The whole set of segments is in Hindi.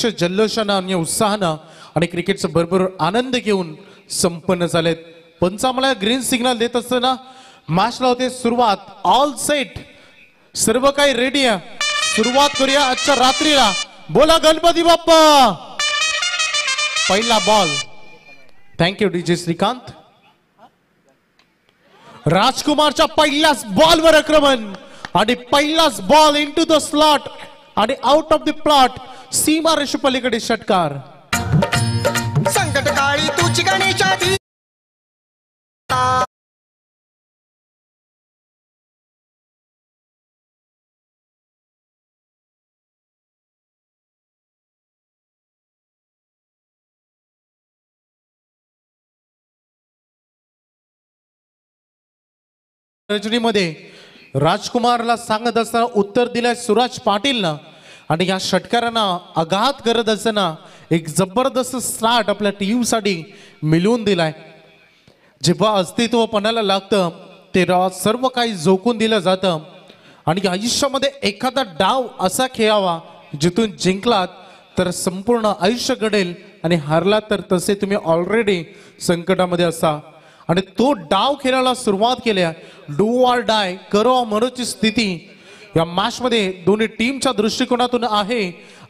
अतिशय जल्लोषानं आणि उत्साहानं आणि क्रिकेटचा भरपूर आनंद घेऊन संपन्न झालेत. पंच आम्हाला ग्रीन सिग्नल देत असताना मॅचला होते सुरुवात. ऑल सेट, सर्व काही रेडी आहे. सुरुवात करूया आजच्या रात्रीला. बोला गणपती बाप्पा. पहिला बॉल. Thank you DJ Shrikant. राजकुमारच्या पहिल्याच बॉलवर आक्रमण आणि पहिलाच बॉल इनटू द स्लॉट आणि आउट ऑफ द प्लॉट. सीमा रेषे पलीकडे षटकार. संकट काळी तुझी गणेशाची रजनीमध्ये राजकुमारला सांगत असताना उत्तर दिलंय सुराज पाटीलनं आणि या षटकारांना आघात करत असताना एक जबरदस्त स्टार्ट आपल्या टीमसाठी मिळवून दिलाय. जेव्हा अस्तित्व पणाला लागतं तेव्हा सर्व काही झोकून दिलं जातं आणि आयुष्यामध्ये एखादा डाव असा खेळावा जिथून जिंकलात तर संपूर्ण आयुष्य घडेल आणि हारलात तर तसे तुम्ही ऑलरेडी संकटामध्ये असा आणि तो डाव खेळायला सुरुवात केली. डू ऑर डाय, करो मरोची स्थिती या मॅच मध्ये दोन्ही टीमच्या दृष्टिकोनातून आहे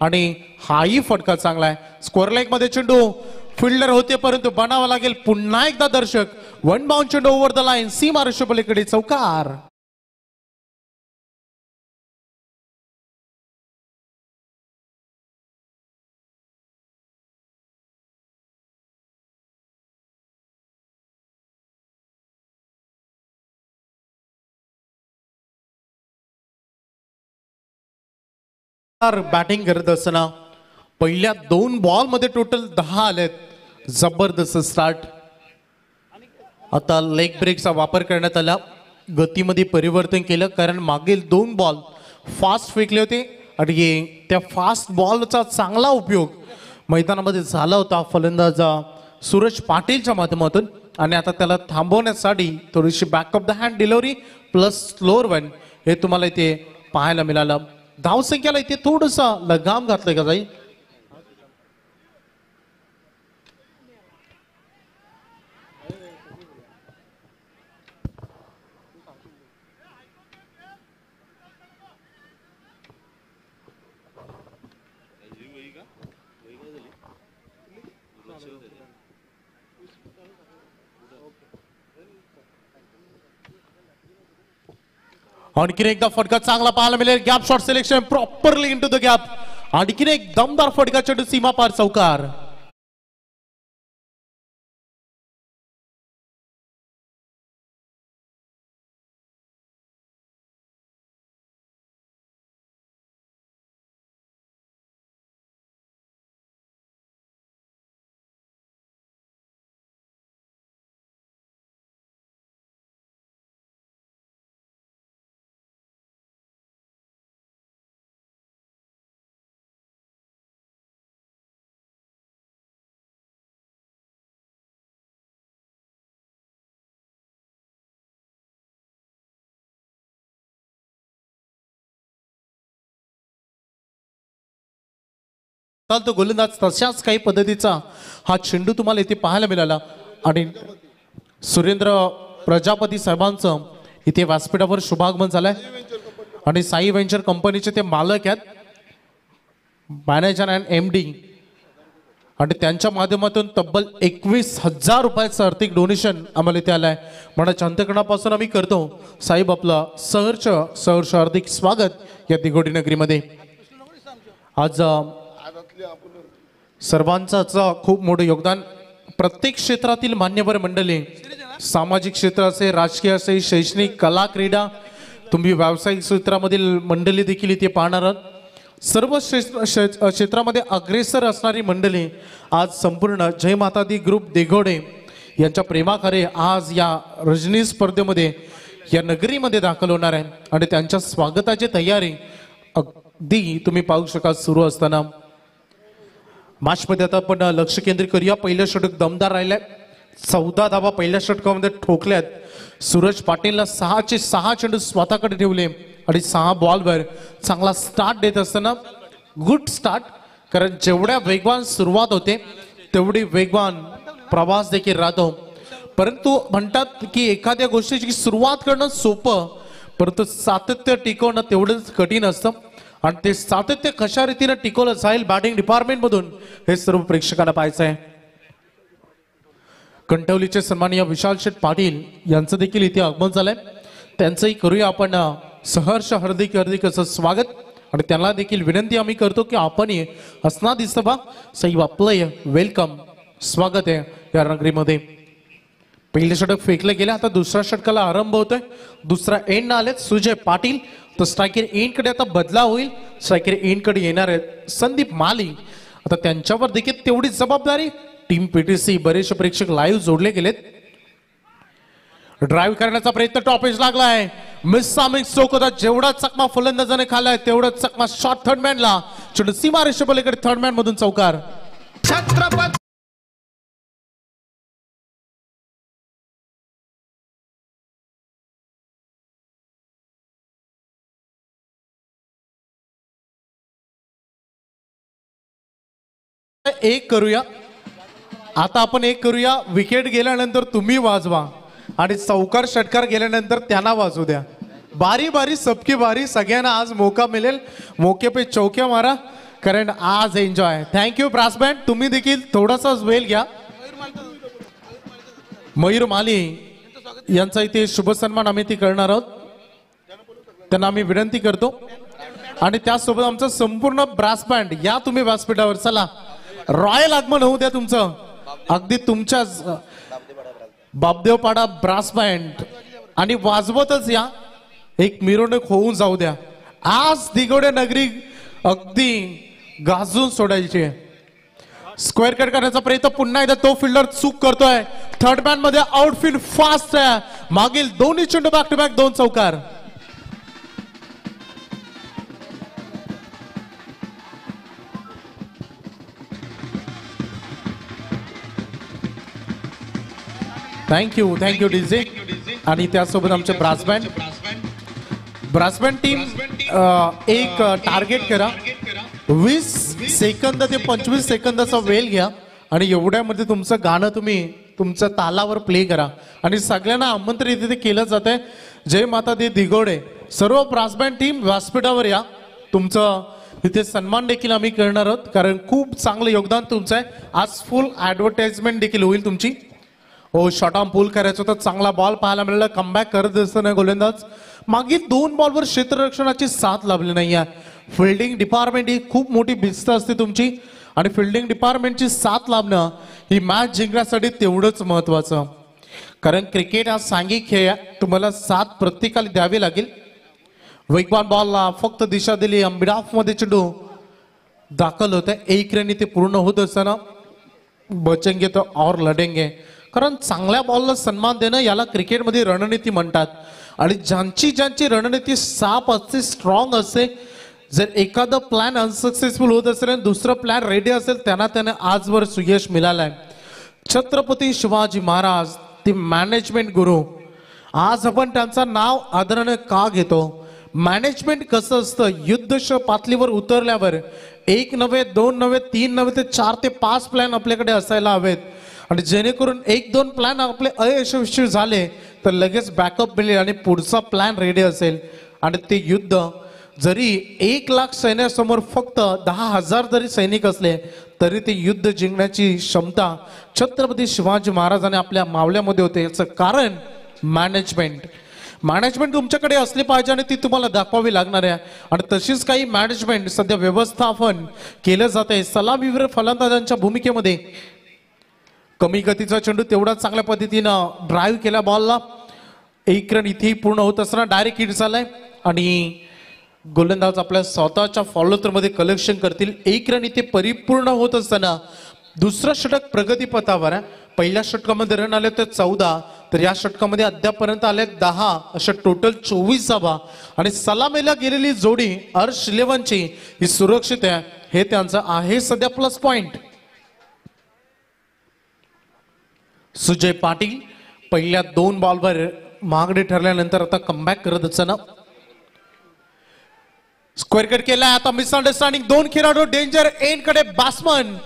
आणि हाही फटका चांगला आहे. स्कोअर लाईन मध्ये चेंडू फिल्डर होते परंतु बनावा लागेल पुन्हा एकदा दर्शक. वन बाउंड चेंडू ओव्हर द लाईन. सीमा रेषे पलीकडे चौकार. बॅटिंग करत असताना पहिल्या 2 बॉल मध्ये टोटल 10 आलेत. जबरदस्त स्टार्ट. आता लेग ब्रेकचा वापर करण्यात आला. गतीमध्ये परिवर्तन केलं कारण मागील 2 बॉल फास्ट फेकले होते आणि त्या फास्ट बॉलचा चांगला उपयोग मैदानामध्ये झाला होता फलंदाज सूरज पाटीलच्या माध्यमातून आणि आता त्याला थांबवण्यासाठी थोडीशी back of the hand delivery plus slower one हे तुम्हाला इथे पाहायला मिळालं. धावसंख्याला इथे थोडसा लगाम घातलं का जाईल. आणखीन एकदा फटका चांगला पाहायला मिळेल. Gap shot selection properly into the gap. आणखीन एक दमदार फटका चेंडू सीमा पार चौकार. तो गोलंदाज तशाच काही पद्धतीचा हा चेंडू तुम्हाला इथे पाहायला मिळाला आणि सुरेंद्र प्रजापती साहेबांचं इथे व्यासपीठावर शुभागमन झालंय आणि साई वेंचर कंपनीचे ते मालक आहेत, मॅनेजर अँड MD आणि त्यांच्या माध्यमातून तब्बल 21,000 रुपयाचं आर्थिक डोनेशन आम्हाला इथे आलंय. मनाच्या अंतकरणापासून आम्ही करतो साहेब आपलं सहर्ष हार्दिक स्वागत या दिघोडी नगरीमध्ये. आज सर्वांचाच खूप मोठं योगदान. प्रत्येक क्षेत्रातील मान्यवर मंडळी, सामाजिक क्षेत्र असे, राजकीय असे, शैक्षणिक, कला, क्रीडा, तुम्ही व्यावसायिक क्षेत्रामधील मंडळी देखील इथे पाहणार आहात. सर्व क्षेत्रामध्ये अग्रेसर असणारी मंडळी आज संपूर्ण जय माता दी ग्रुप दिघोडे यांच्या प्रेमाखाली आज या रजनी स्पर्धेमध्ये या नगरीमध्ये दाखल होणार आहे आणि त्यांच्या स्वागताची तयारी अगदी तुम्ही पाहू शकाल सुरू असताना. मॅचमध्ये आता आपण लक्ष केंद्रित करूया. पहिलं षटक दमदार राहिलंय. 14 धावा पहिल्या षटकामध्ये ठोकल्यात. सूरज पाटीलला 6चे 6 चेंडू स्वतःकडे ठेवले आणि 6 बॉलवर चांगला स्टार्ट देत असताना गुड स्टार्ट कारण जेवढ्या वेगवान सुरुवात होते तेवढी वेगवान प्रवास देखील राहतो. परंतु म्हणतात की एखाद्या गोष्टीची सुरुवात करणं सोपं, परंतु सातत्य टिकवणं तेवढंच कठीण असतं. आणि ते सातत्य कशा रीतीने टिकवलं जाईल बॅटिंग डिपार्टमेंट मधून हे सर्व प्रेक्षकांना पाहायचं आहे. कंटवलीचे सन्माननीय विशाल शेठ पाटील यांचं देखील इथे आगमन झालंय. त्यांचंही करूया आपण सहर्ष हार्दिक असं स्वागत. आणि त्यांना देखील विनंती आम्ही करतो की आपण असनादी सभा सैव आपलं वेलकम स्वागत आहे या नगरीमध्ये. पहिले षटक फेकले गेले, आता दुसऱ्या षटकाला आरंभ होतोय. दुसरा एंड आलेत सुजय पाटील. तर स्ट्रायकर एंड कडे आता बदला होईल. स्ट्रायकर एंड कडे येणार आहेत संदीप माली. आता त्यांच्यावर देखील तेवढीच जबाबदारी. टीम पीटीसी बरेचसे प्रेक्षक लाईव्ह जोडले गेलेत. ड्राईव्ह करण्याचा प्रयत्न टॉपेज लागलाय. मिस चौक होता. जेवढा चकमा फलंदाजाने खाल्लाय तेवढा चकमा शॉट थर्ड मॅनला. चेंडू सीमा रेषेपलीकडे थर्ड मॅन मधून चौकार. छत्रपती एक करूया आता आपण. एक करूया, विकेट गेल्यानंतर तुम्ही वाजवा आणि चौकार षटकार गेल्यानंतर त्यांना वाजू द्या. बारी बारी सबकी बारी. सगळ्यांना आज मौका मिळेल. मौके पे चौक्या मारा, कारण आज एन्जॉय. Thank you brass band. तुम्ही देखील थोडासा वेळ घ्या. मयूर माली यांचा इथे शुभ सन्मान आम्ही ती करणार आहोत. त्यांना आम्ही विनंती करतो. आणि त्यासोबत आमचं संपूर्ण ब्रास बँड या तुम्ही व्यासपीठावर. चला, रॉयल आगमन होऊ द्या तुमचं. अगदी तुमच्याच बापदेवपाडा ब्रास बँड आणि वाजवतच या. एक मिरवणूक होऊन जाऊ द्या. आज दिगोडे नगरी अगदी गाजून सोडायची. स्क्वेअर कट करण्याचा प्रयत्न पुन्हा एकदा तो फिल्डर चूक करतोय. थर्ड मॅन मध्ये आउटफील्ड फास्ट आहे. मागील दोन्ही चेंडू बॅक टू बॅक 2 चौकार. Thank you DJ. आणि त्यासोबत आमचे ब्रास बँड टीम एक टार्गेट करा. 20 सेकंद ते 25 सेकंदाचा वेळ घ्या आणि एवढ्यामध्ये तुमचं गाणं तुम्ही तुमच्या तालावर प्ले करा. आणि सगळ्यांना आमंत्रित इथे केलं जात आहे. जय माता दी दिगोडे. सर्व ब्रास बँड टीम व्यासपीठावर या. तुमचं इथे सन्मान देखील आम्ही करणार आहोत, कारण खूप चांगलं योगदान तुमचं आहे. आज फुल ऍडव्हर्टाइजमेंट देखील होईल तुमची. हो, शॉर्ट आर्म पुल करायचं होतं. चांगला बॉल पाहायला मिळाला. कमबॅक करत असताना गोलंदाज मागील 2 बॉलवर क्षेत्ररक्षणाची साथ लाभली नाही आहे. फिल्डिंग डिपार्टमेंट ही खूप मोठी भिस्त असते तुमची. आणि फिल्डिंग डिपार्टमेंटची साथ लाभणं ही मॅच जिंकण्यासाठी तेवढंच महत्वाचं. कारण क्रिकेट हा सांघिक खेळ आहे. तुम्हाला साथ प्रत्येकाला द्यावी लागेल. वेगवान बॉलला फक्त दिशा दिली. मिड ऑफ मध्ये चेंडू दाखल होत आहे. 1 रन ते पूर्ण होत असताना बचेंगे तो और लढेंगे. कारण चांगल्या बॉलला सन्मान देणं याला क्रिकेटमध्ये रणनीती म्हणतात. आणि ज्यांची रणनीती साफ असते, स्ट्रॉंग असते, जर एखादा प्लॅन अनसक्सेसफुल होत असेल आणि दुसरा प्लॅन रेडी असेल, त्यांना आजवर सुयश मिळालंय. छत्रपती शिवाजी महाराज ते मॅनेजमेंट गुरु. आज आपण त्यांचं नाव आदराने का घेतो? मॅनेजमेंट कसं असतं, युद्ध पातळीवर उतरल्यावर 1 नव्हे, 2 नव्हे, 3 नव्हे ते 4 ते 5 प्लॅन आपल्याकडे असायला हवेत. आणि जेणेकरून 1-2 प्लॅन आपले अयशस्वी झाले तर लगेच बॅकअप मिळेल आणि पुढचा प्लॅन रेडी असेल. आणि ते युद्ध जरी 1 लाख सैन्यासमोर फक्त 10,000 जरी सैनिक असले तरी ते युद्ध जिंकण्याची क्षमता छत्रपती शिवाजी महाराजांनी आपल्या मावल्यामध्ये होते. याचं कारण मॅनेजमेंट तुमच्याकडे असली पाहिजे आणि ती तुम्हाला दाखवावी लागणार आहे. आणि तशीच काही मॅनेजमेंट सध्या व्यवस्थापन केलं जाते. सलामीवीर फलंदाजांच्या भूमिकेमध्ये कमी गतीचा चेंडू तेवढा चांगल्या पद्धतीनं ड्राईव्ह केला बॉलला. 1 रन इथेही पूर्ण होत असताना डायरेक्ट हिट झालाय. आणि गोलंदाज आपल्या स्वतःच्या फॉलोथ्रू मध्ये कलेक्शन करतील. 1 रन इथे परिपूर्ण होत असताना दुसरं षटक प्रगतीपथावर आहे. पहिल्या षटकामध्ये रन आले तर 14, तर या षटकामध्ये अद्यापर्यंत आले 10, अशा टोटल 24 धावा. आणि सलामीला गेलेली जोडी अर्श 11ची ही सुरक्षित आहे. हे त्यांचं आहे सध्या प्लस पॉइंट. सुजय पाटील पहिल्या 2 बॉलवर मागणी ठरल्यानंतर आता कमबॅक करत असताना स्क्वेअर कट केलाय आता मिसअंडरस्टँडिंग दोन खेळाडू डेंजर एंड कडे बॅट्समन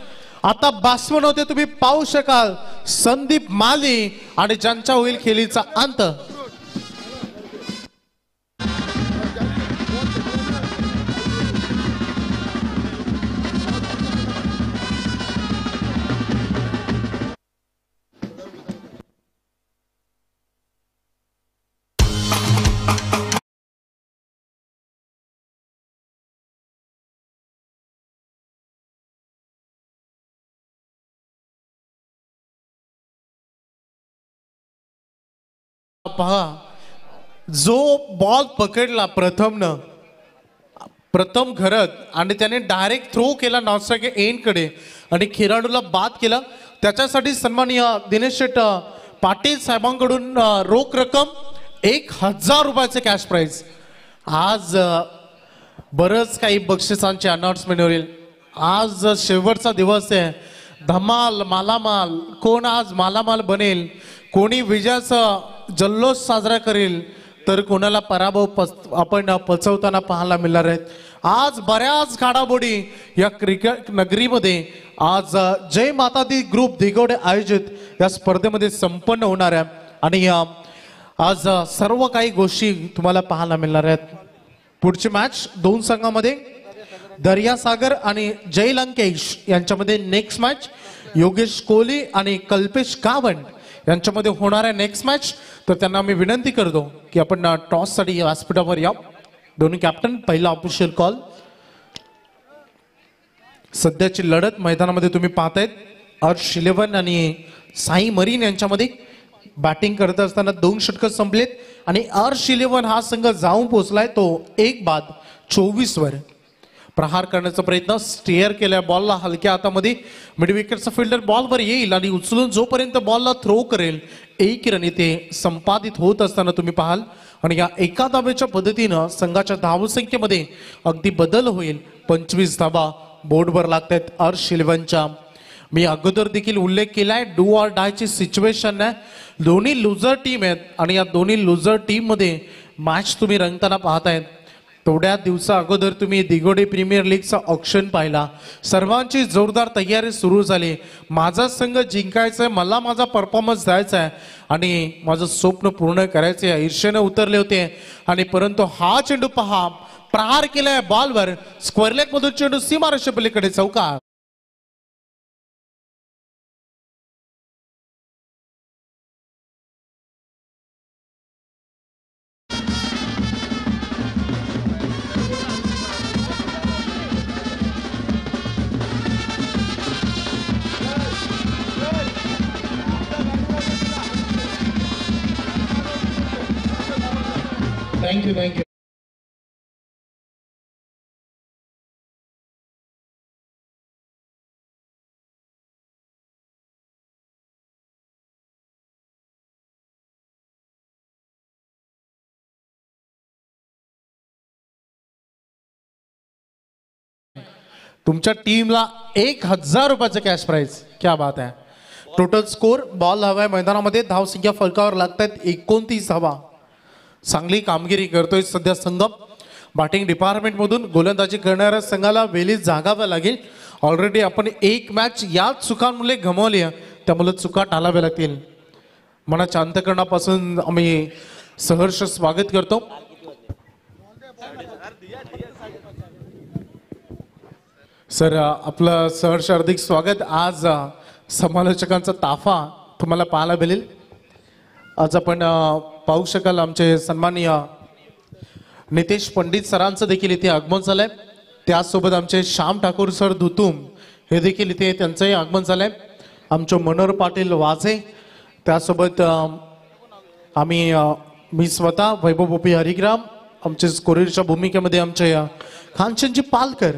आता बॅट्समन होते तुम्ही पाहू शकाल संदीप माली आणि ज्यांच्या होईल खेळीचा अंत पहा जो बॉल पकडला प्रथम घरत आणि त्याने डायरेक्ट थ्रो केला नॉनस्ट्राइक एंड कडे आणि खेळाडूला बाद केला त्याच्यासाठी सन्माननीय दिनेश शेट पाटील साहेबांकडून रोख रक्कम 1000 रुपयाचे कॅश प्राइज आज बरंच काही बक्षिसांची अनाउन्समेंट होईल आज शेवटचा दिवस आहे धमाल मालामाल कोण आज मालामाल बनेल कोणी विजयाचा जल्लोष साजरा करेल तर कोणाला पराभव आपण पचवताना पाहायला मिळणार आहेत आज बऱ्याच घडामोडी या क्रिकेट नगरीमध्ये आज जय माता दी ग्रुप दिगोडे आयोजित या स्पर्धेमध्ये संपन्न होणार आहे आणि आज सर्व काही गोष्टी तुम्हाला पाहायला मिळणार आहेत पुढची मॅच दोन संघामध्ये दर्यासागर आणि जय लंकेश यांच्यामध्ये नेक्स्ट मॅच योगेश कोहली आणि कल्पेश कावंड यांच्यामध्ये होणार आहे नेक्स्ट मॅच तर त्यांना मी विनंती करतो की आपण टॉस साठी व्यासपीठावर या दोन्ही कॅप्टन पहिला ऑफिशियल कॉल सध्याची लढत मैदानामध्ये तुम्ही पाहतायत अर्श 11 आणि साई मरीन यांच्यामध्ये बॅटिंग करत असताना 2 षटक संपलेत आणि अर्श 11 हा संघ जाऊन पोहोचलाय तो 1 बाद 24 वर प्रहार करण्याचा प्रयत्न स्टेअर केलाय बॉलला हलक्या हातामध्ये मिड विकेटचा फिल्डर बॉलवर येईल आणि उचलून जोपर्यंत बॉलला थ्रो करेल 1 रन इथे संपादित होत असताना तुम्ही पाहाल आणि या एका धावेच्या पद्धतीनं संघाच्या धावसंख्येमध्ये अगदी बदल होईल 25 धावा बोर्डवर लागतात अर्श 11च्या मी अगोदर देखील उल्लेख केलाय डू ऑर डाय ची सिच्युएशन आहे दोन्ही लुझर टीम आहेत आणि या दोन्ही लुझर टीम मध्ये मॅच तुम्ही रंगताना पाहतायत थोड्या दिवसा अगोदर तुम्ही दिगोडे प्रीमियर लीगचा ऑक्शन पाहिला सर्वांची जोरदार तयारी सुरू झाली माझा संघ जिंकायचा मला माझा परफॉर्मन्स द्यायचा आहे आणि माझं स्वप्न पूर्ण करायचं आहे ईर्ष्येने उतरले होते आणि परंतु हा चेंडू पहा प्रहार केलाय बॉलवर स्क्वेअर लेग मधून चेंडू सीमारेषे पलीकडे चौकार थँक्यू थँक्यू तुमच्या टीमला 1000 रुपयाचं कॅश प्राइज क्या बात आहे टोटल स्कोर बॉल हवाय मैदानामध्ये धावसंख्या फलकावर लागतात 29 धावा चांगली कामगिरी करतोय सध्या संघ बॅटिंग डिपार्टमेंट मधून गोलंदाजी करणाऱ्या संघाला वेळीच जागावं लागेल ऑलरेडी आपण एक मॅच याच चुकांमुळे गमावली त्यामुळे चुका टाळाव्या लागतील मनाच्या अंतःकरणापासून आम्ही सहर्ष स्वागत करतो सर आपलं सहर्ष हार्दिक स्वागत आज समालोचकांचा ताफा तुम्हाला पाहायला मिळेल आज आपण पाहू शकाल आमचे सन्माननीय नितेश पंडित सरांचं देखील इथे आगमन झालंय त्याचसोबत आमचे श्याम ठाकूर सर धुतुम हे देखील इथे त्यांचंही आगमन झालंय आमचे मनोहर पाटील वाझे त्यासोबत आम्ही मी स्वतः वैभव बोपी हरिग्राम आमचे कोरियरच्या भूमिकेमध्ये आमचे खानचंदजी पालकर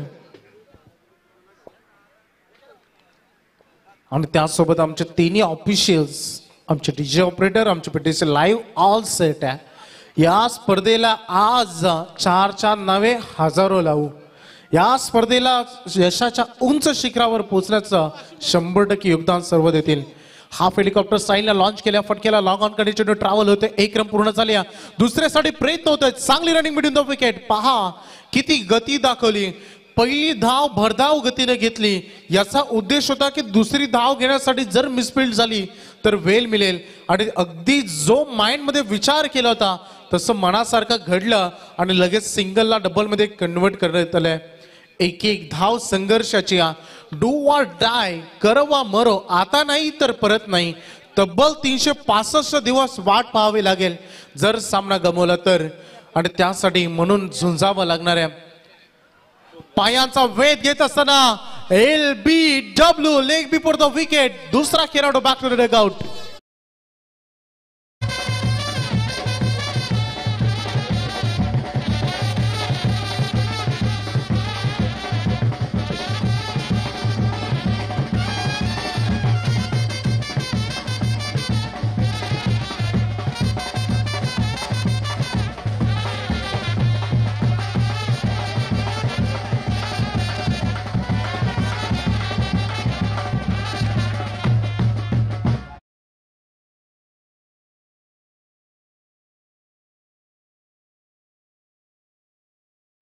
आणि त्यासोबत आमचे तिन्ही ऑफिशियल्स आमचे डीजे ऑपरेटर आमचे पीटीसी लाईव्ह ऑल सेट आहे या स्पर्धेला आज 4 नवे हजारो लावू या स्पर्धेला यशाच्या उंच शिखरावर पोहोचण्याचं 100% योगदान सर्व देतील हाफ हेलिकॉप्टर स्टाईलला लॉन्च केल्या फटकेला लॉंग ऑन कंडिशन ट्रॅव्हल होते 1 रन पूर्ण झाले दुसऱ्यासाठी प्रयत्न होतोय चांगली रनिंग मिडून द विकेट पहा किती गती दाखवली. पहिली धाव भरधाव गतीने घेतली. याचा उद्देश होता की दुसरी धाव घेण्यासाठी जर मिसफिल्ड झाली तर वेळ मिळेल आणि अगदी जो माइंड मध्ये विचार केला होता तसं मनासारखं घडलं आणि लगेच सिंगलला डबल मध्ये कन्वर्ट करण्यात आलंय. एक एक धाव संघर्षाची. डू ऑर डाय, करो वा मरो, आता नाही तर परत नाही. तब्बल 365 दिवस वाट पाहावी लागेल जर सामना गमावला तर. आणि त्यासाठी म्हणून झुंजावं लागणार आहे. पायांचा वेध घेत असताना LBW leg before the wicket. दुसरा खेळाडू बॅक टू द डगआउट.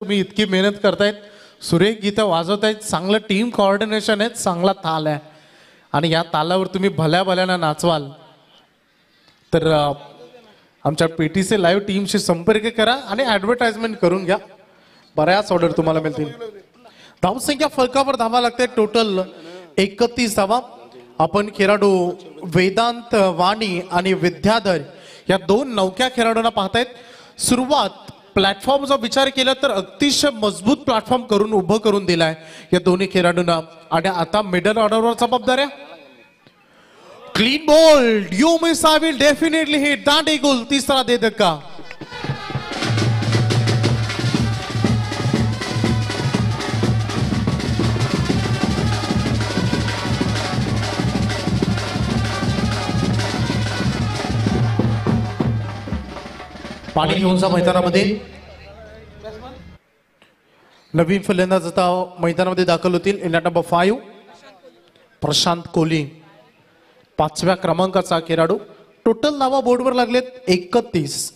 तुम्ही इतकी मेहनत करतायत, सुरेख गीतं वाजवतायत, चांगलं टीम कोऑर्डिनेशन आहे, चांगला ताल आहे आणि या तालावर तुम्ही भल्या भल्यानं नाचवाल तर आमच्या PTC लाईव्ह टीमशी संपर्क करा आणि ऍडव्हर्टाइजमेंट करून घ्या. बऱ्याच ऑर्डर तुम्हाला मिळतील. धावसंख्या फलकावर धावा लागते. टोटल 31 धावा. आपण खेळाडू वेदांत वाणी आणि विद्याधर या दोन नौक्या खेळाडूंना पाहतायत. सुरुवात प्लॅटफॉर्मचा विचार केला तर अतिशय मजबूत प्लॅटफॉर्म करून उभं करून दिलाय या दोन्ही खेळाडूंना. आणि आता मिडल ऑर्डरवर जबाबदार आहे. Clean bowled, you miss, I will definitely hit. दांडी गोल, तिसरा दे धक्का. पाणी घेऊन जा मैदानामध्ये. नवीन फलंदाज आता मैदानामध्ये दाखल होतील. इंडिया नंबर 5 प्रशांत कोहली, 5व्या क्रमांकाचा खेळाडू. टोटल नावा बोर्डवर लागलेत 31.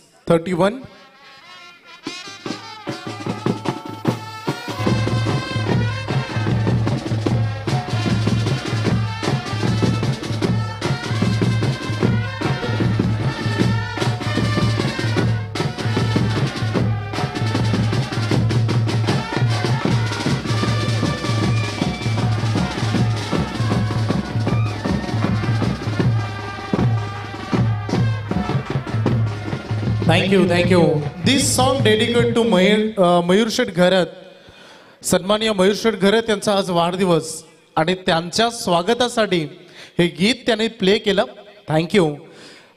Thank you. This song dedicate to Mayur Sheth Gharat. सन्माननीय मयूर शेठ घरत यांचा आज वाढदिवस आणि त्यांच्या स्वागतासाठी हे गीत त्यांनी प्ले केलं. थँक्यू.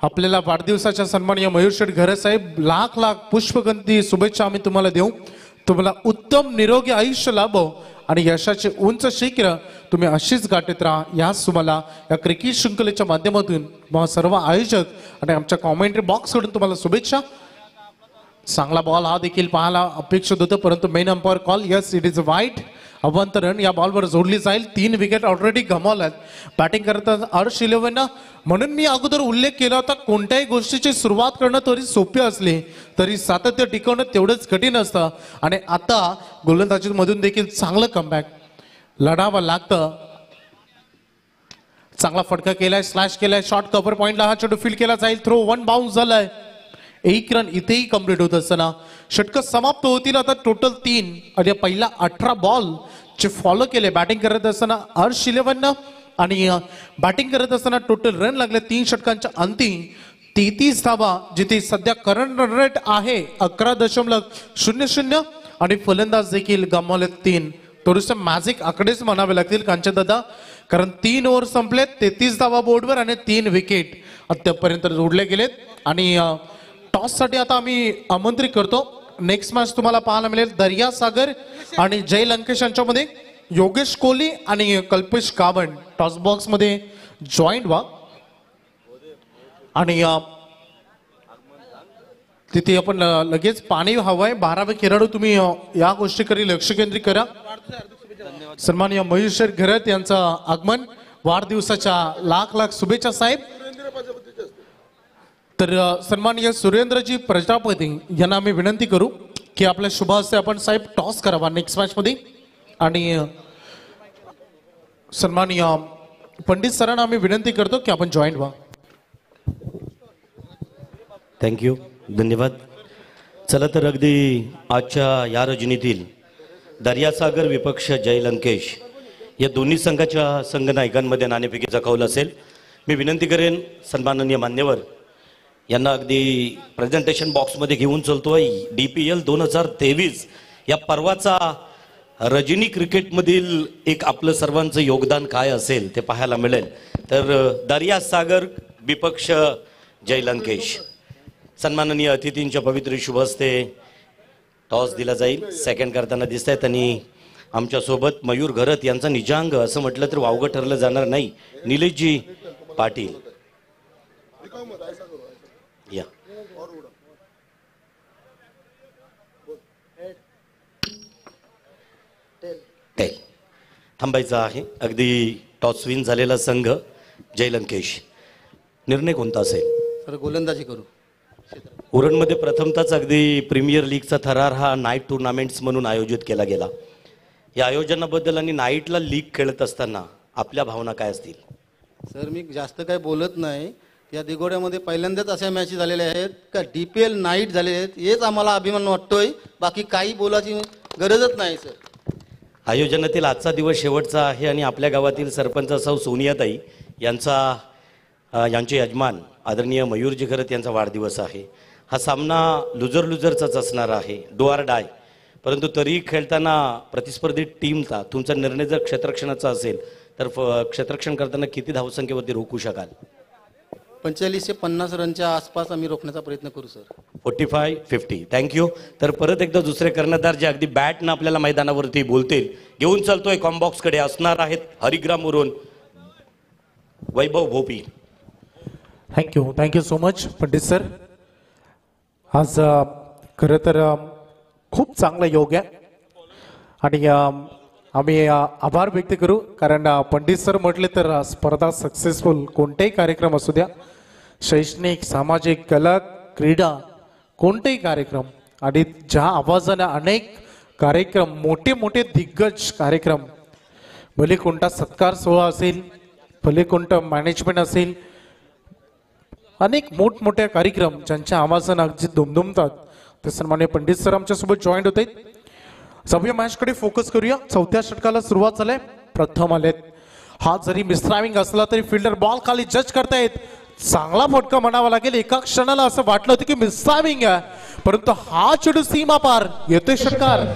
आपल्याला वाढदिवसाच्या सन्माननीय मयूर शेठ घरत साहेब लाख लाख पुष्पगंधी शुभेच्छा आम्ही तुम्हाला देऊ. तुम्हाला उत्तम निरोगी आयुष्य लाभो आणि यशाचे उंच शिखर तुम्ही अशीच गाठत राहा. याच तुम्हाला या क्रिकेट शृंखलेच्या माध्यमातून सर्व आयोजक आणि आमच्या कॉमेंट्री बॉक्स कडून तुम्हाला शुभेच्छा. चांगला बॉल हा देखील पाहायला अपेक्षित होतं परंतु main umpire call. Yes, it is white. Avant run या बॉलवर जोडली जाईल. 3 विकेट ऑलरेडी गमावल्यात. बॅटिंग करताना अर्श 11. म्हणून मी अगोदर उल्लेख केला होता कोणत्याही गोष्टीची सुरुवात करणं तरी सोपी असली तरी सातत्य टिकवणं तेवढंच कठीण असतं. आणि आता गोलंदाजीमधून देखील चांगलं कमबॅक लढावं लागतं. चांगला फटका केलाय, स्लॅश केलाय, शॉर्ट कव्हर पॉइंटला हा चेंडू फील्ड केला जाईल. थ्रो 1 बाउन्स झालाय. 1 रन इथेही कम्प्लीट होत असताना षटक समाप्त होतील. आता टोटल 3 आणि पहिला 18 बॉल चे फॉलो केले. बॅटिंग करत असताना अर्श 11 आणि बॅटिंग करत असताना टोटल रन लागले 3 षटकांच्या अंती 33 धावा. जिथे सध्या करंट रन रेट आहे 11.00 आणि फलंदाज देखील गमावले 3. थोडेसे मॅजिक आकडेच म्हणावे लागतील कांचन दादा, कारण 3 ओव्हर संपलेत, 33 धावा बोर्डवर आणि 3 विकेट अद्यापर्यंत जोडले गेलेत. आणि टॉस साठी आता आम्ही आमंत्रित करतो. नेक्स्ट मॅच तुम्हाला पाहायला मिळेल दर्या सागर आणि जय लंकेश यांच्यामध्ये. योगेश कोहली आणि कल्पेश कावण टॉस बॉक्स मध्ये जॉईंट व्हा आणि तिथे आपण लगेच पाणी हवंय. 12वे खेळाडू तुम्ही या गोष्टीकडे लक्ष केंद्रित करा. सन्माननीय मयूर शेठ घरत यांचं आगमन, वाढदिवसाच्या लाख लाख शुभेच्छा साहेब. तर सन्माननीय सुरेंद्रजी प्रजापती यांना आम्ही विनंती करू की आपल्या शुभ हस्ते आपण साहेब टॉस करावा नेक्स्ट मॅच मध्ये आणि सन्माननीय पंडित सरांना आम्ही विनंती करतो की आपण जॉईन व्हा. थँक्यू, धन्यवाद. चला तर अगदी आजच्या या रजनीतील दर्यासागर विपक्ष जय लंकेश या दोन्ही संघाच्या संघनायकांमध्ये नाणेफेकीचा कौल असेल. मी विनंती करेन सन्माननीय मान्यवर यांना अगदी प्रेझेंटेशन बॉक्समध्ये घेऊन चलतोय. DPL 2023 या पर्वाचा रजनी क्रिकेटमधील एक आपलं सर्वांचं योगदान काय असेल ते पाहायला मिळेल. तर दर्यासागर विपक्ष जय लंकेश सन्माननीय अतिथींच्या पवित्र शुभ हस्ते टॉस दिला जाईल. सेकंड करताना दिसत आहेत आणि आमच्यासोबत मयूर घरत यांचा निजांग असं म्हटलं तर वावगं ठरलं जाणार नाही. निलेशजी पाटील या टेल थांबायचं आहे. अगदी टॉस विन झालेला संघ जय लंकेश. निर्णय कोणता असेल? सर गोलंदाजी करू. उरणमध्ये प्रथमतःच अगदी प्रीमियर लीगचा थरार हा नाईट टुर्नामेंट्स म्हणून आयोजित केला गेला. या आयोजनाबद्दल आणि नाईटला लीग खेळत असताना आपल्या भावना काय असतील? सर मी जास्त काही बोलत नाही. या दिघोड्यामध्ये पहिल्यांदाच अशा मॅची झालेल्या आहेत का DPL नाईट झालेले आहेत. हेच आम्हाला अभिमान वाटतोय. बाकी काही बोलायची गरजच नाही सर. आयोजनातील आजचा दिवस शेवटचा आहे आणि आपल्या गावातील सरपंच सौ सोनियाताई यांचे यजमान आदरणीय मयूरजी खरत यांचा वाढदिवस आहे. हा सामना लुजरचाच असणार आहे, डू ऑर डाय. परंतु तरीही खेळताना प्रतिस्पर्धी टीमचा तुमचा निर्णय जर क्षेत्ररक्षणाचा असेल तर क्षेत्ररक्षण करताना किती धावसंख्येवरती रोखू शकाल? 45 ते 50 रनच्या आसपास आम्ही रोखण्याचा प्रयत्न करू सर. 45-50. थँक्यू. तर परत एकदा दुसरे कर्णधार जे अगदी बॅटनं आपल्याला मैदानावरती बोलतील घेऊन चालतोय कॉम्बॉक्सकडे असणार आहेत हरिग्रामवरून वैभव भोपी. थँक्यू सो मच पंडित सर. आज खरं तर खूप चांगला योग आहे आणि आम्ही आभार व्यक्त करू कारण पंडित सर म्हटले तर स्पर्धा सक्सेसफुल कोणतेही कार्यक्रम असू द्या, शैक्षणिक सामाजिक कला क्रीडा कोणतेही कार्यक्रम आणि ज्या आवाजाने अनेक कार्यक्रम मोठे मोठे दिग्गज कार्यक्रम भले कोणता सत्कार सोहळा असेल भले कोणतं मॅनेजमेंट असेल अनेक मोठमोठ्या कार्यक्रम ज्यांच्या आवाजाने अगदी दुमदुमतात ते सन्माननीय पंडित सर आमच्यासोबत जॉईंट होते. सभ्य मॅच कडे फोकस करूया. चौथ्या षटकाला सुरुवात झाली. प्रथम आलेत. हा जरी मिसड्रायव्हिंग असला तरी फिल्डर बॉल खाली जज करतायत. चांगला फटका म्हणावा लागेल. एका क्षणाला असं वाटलं होतं की मिसड्रायव्हिंग आहे परंतु हा चेंडू सीमा पार येतोय षटकार.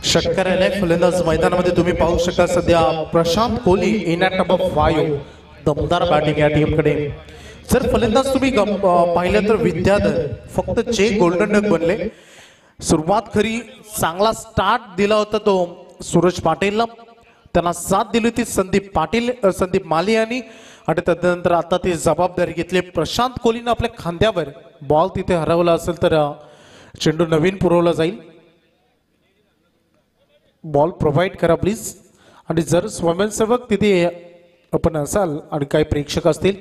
षटकार आलाय. फलंदाज मैदानामध्ये तुम्ही पाहू शकता सध्या प्रशांत कोहली इन ॲट नंबर 5. दमदार बॅटिंग या टीमकडे. जर फलंदाज तुम्ही पाहिलं तर विद्याधर फक्त जे गोल्डन डक बनले. सुरुवात खरी चांगला स्टार्ट दिला होता तो सूरज पाटीलला. त्यांना साथ दिली होती संदीप माली यांनी आणि त्यानंतर आता ती जबाबदारी घेतली. प्रशांत कोहलीनं आपल्या खांद्यावर बॉल तिथे हरवला असेल तर चेंडू नवीन पुरवला जाईल. बॉल प्रोव्हाइड करा प्लीज. आणि जर स्वयंसेवक तिथे आपण असाल आणि काही प्रेक्षक असतील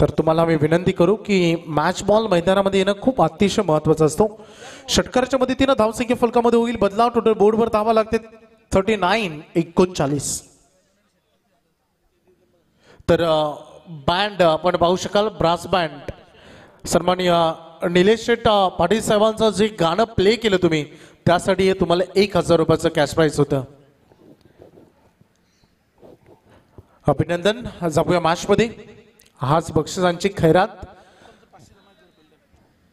तर तुम्हाला आम्ही विनंती करू की मॅच बॉल मैदानामध्ये येणं खूप अतिशय महत्त्वाचं असतो. षटकाराच्या मदतीनं धावसंख्या फलकामध्ये होईल बदलाव. टोटल बोर्डवर धावा लागते 39-39. तर बँड आपण पाहू शकाल ब्रास बँड सन्माननीय निलेश शेट पाटील साहेबांचं जे गाणं प्ले केलं तुम्ही त्यासाठी तुम्हाला 1000 रुपयाचं कॅश प्राइज होतं. अभिनंदन. जाऊया मॅच मध्ये. हाच बक्षिसांची खैरात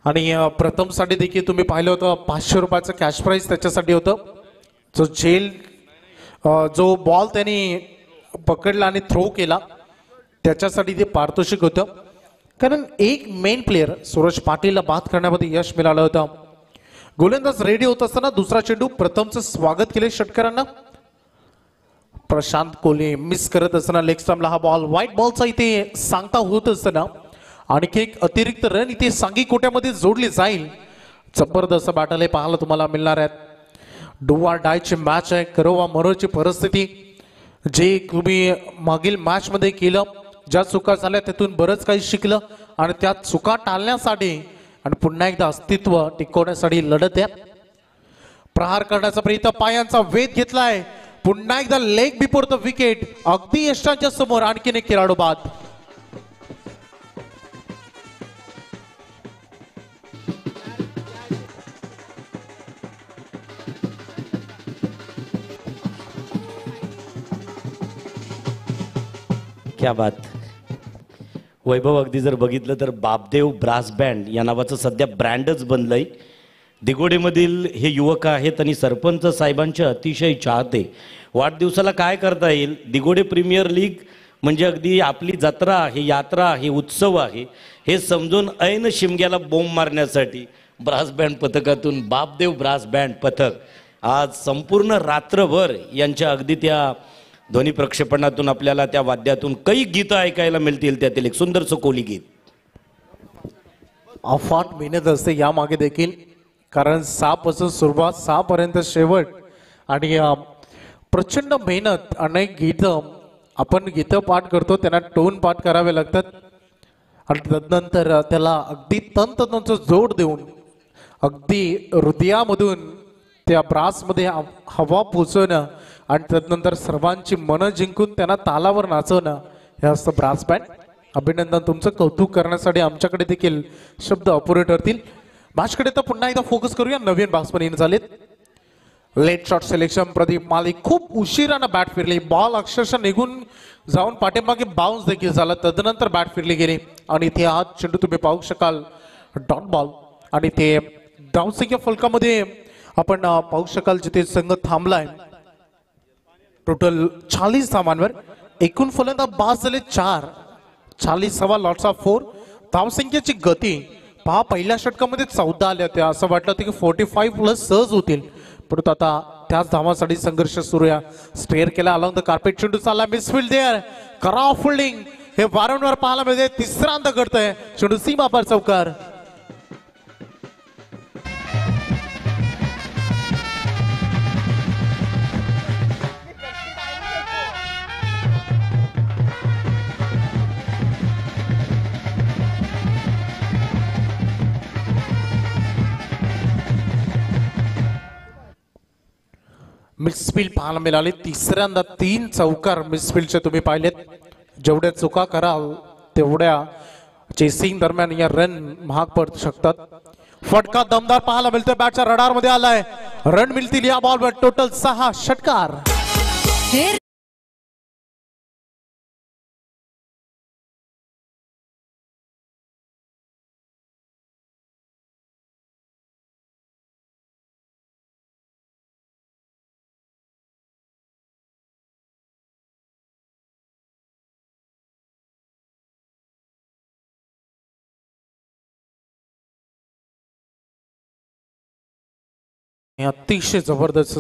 आणि प्रथम साठी देखील तुम्ही पाहिलं होतं 500 रुपयाचं कॅश प्राइज त्याच्यासाठी होतं. जो बॉल त्यांनी पकडला आणि थ्रो केला त्याच्यासाठी ते पारितोषिक होतं कारण एक मेन प्लेयर सूरज पाटीलला बाद करण्यामध्ये यश मिळालं होतं. गोलंदाज रेडी होत असताना दुसरा चेंडू. प्रथमचं स्वागत केले षटकारांना. प्रशांत कोले मिस करत असताना लेग स्टंपला हा बॉल व्हाईट बॉलचा इथे सांगता होत असताना आणखी एक अतिरिक्त रन इथे सांगी कोट्यामध्ये जोडली जाईल. जबरदस्त बॅटल हे पाहायला तुम्हाला मिळणार आहेत. डू ऑर डायची मॅच आहे, करो वा मरोची परिस्थिती. जे तुम्ही मागील मॅच मध्ये केलं, ज्या चुका झाल्या त्यातून बरंच काही शिकलं आणि त्या चुका टाळण्यासाठी आणि पुन्हा एकदा अस्तित्व टिकवण्यासाठी लढत आहे. प्रहार करण्याचा प्रयत्न, पायांचा वेध घेतलाय, पुन्हा एकदा लेग बिफोर द विकेट, अगदी यशाच्या समोर आणखीन एक खेळाडू बाद. क्या बात. वैभव, अगदी जर बघितलं तर बापदेव ब्रास बँड या नावाचं सध्या ब्रँडच बनलंय. दिगोडेमधील हे युवक आहेत आणि सरपंच साहेबांचे अतिशय चाहते. वाढदिवसाला काय करता येईल, दिगोडे प्रीमियर लीग म्हणजे अगदी आपली जत्रा आहे, यात्रा आहे, उत्सव आहे हे समजून ऐन शिमग्याला बोंब मारण्यासाठी brass band पथकातून Bapdev brass band पथक आज संपूर्ण रात्रभर यांच्या अगदी त्या ध्वनी प्रक्षेपणातून आपल्याला त्या वाद्यातून काही गीतं ऐकायला मिळतील. त्यातील एक सुंदरसं कोली गीत. अफाट मेहनत असते यामागे देखील, कारण 6 पासून सुरुवात 6 पर्यंत शेवट आणि प्रचंड मेहनत. अनेक गीतं आपण गीतं पाठ करतो त्यांना टोन पाठ करावे लागतात आणि तदनंतर त्याला अगदी तंतोतंत जोड देऊन अगदी हृदयामधून त्या ब्रासमध्ये हवा पोचवणं आणि तदनंतर सर्वांची मनं जिंकून त्यांना तालावर नाचवणं हे असतं ब्रास बँड. अभिनंदन, तुमचं कौतुक करण्यासाठी आमच्याकडे देखील शब्द अपुरे ठरतील. मॅचकडे तर पुन्हा एकदा फोकस करूया. नवीन बॅट्समन इन झालेत. लेट शॉट सिलेक्शन प्रदीप मालिक, खूप उशिरानं बॅट फिरली, बॉल अक्षरशः निघून जाऊन पाठीमागे बाउन्स देखील झाला, तदनंतर बॅट फिरली गेली आणि इथे हा चेंडू तुम्ही पाहू शकाल डॉट बॉल आणि ते धावसंख्या फलकामध्ये आपण पाहू शकाल जिथे संघ थांबलाय. टोटल 40 धावांवर एकूण फलंदाज बाद झाले 4, 40 सवा लॉट्स ऑफ 4. धावसंख्येची गती पहा, पहिल्या षटकामध्ये 14 आल्या होत्या, असं वाटलं होतं की 45 प्लस सहज होतील, परंतु आता त्याच धावांसाठी संघर्ष सुरू आहे. स्टेअर केला अलॉंग द कार्पेट, चेंडू चालला मिसफिल्ड देअर, करा फिल्डिंग, हे वारंवार पाहायला मिळते. तिसऱ्यांदा घडतंय, चेंडू सीमा पार चौकार. मिसफील्ड पाहायला मिळाले. तिसऱ्यांदा 3 चौकार मिसफील्डचे तुम्ही पाहिलेत. जेवढ्या चुका कराल तेवढ्या चेसिंग दरम्यान या रन महाग पडू शकतात. फटका दमदार पाहायला मिळतोय, बॅटच्या रडार मध्ये आलाय, रन मिळतील या बॉलवर. टोटल 6 षटकार. अतिशय जबरदस्त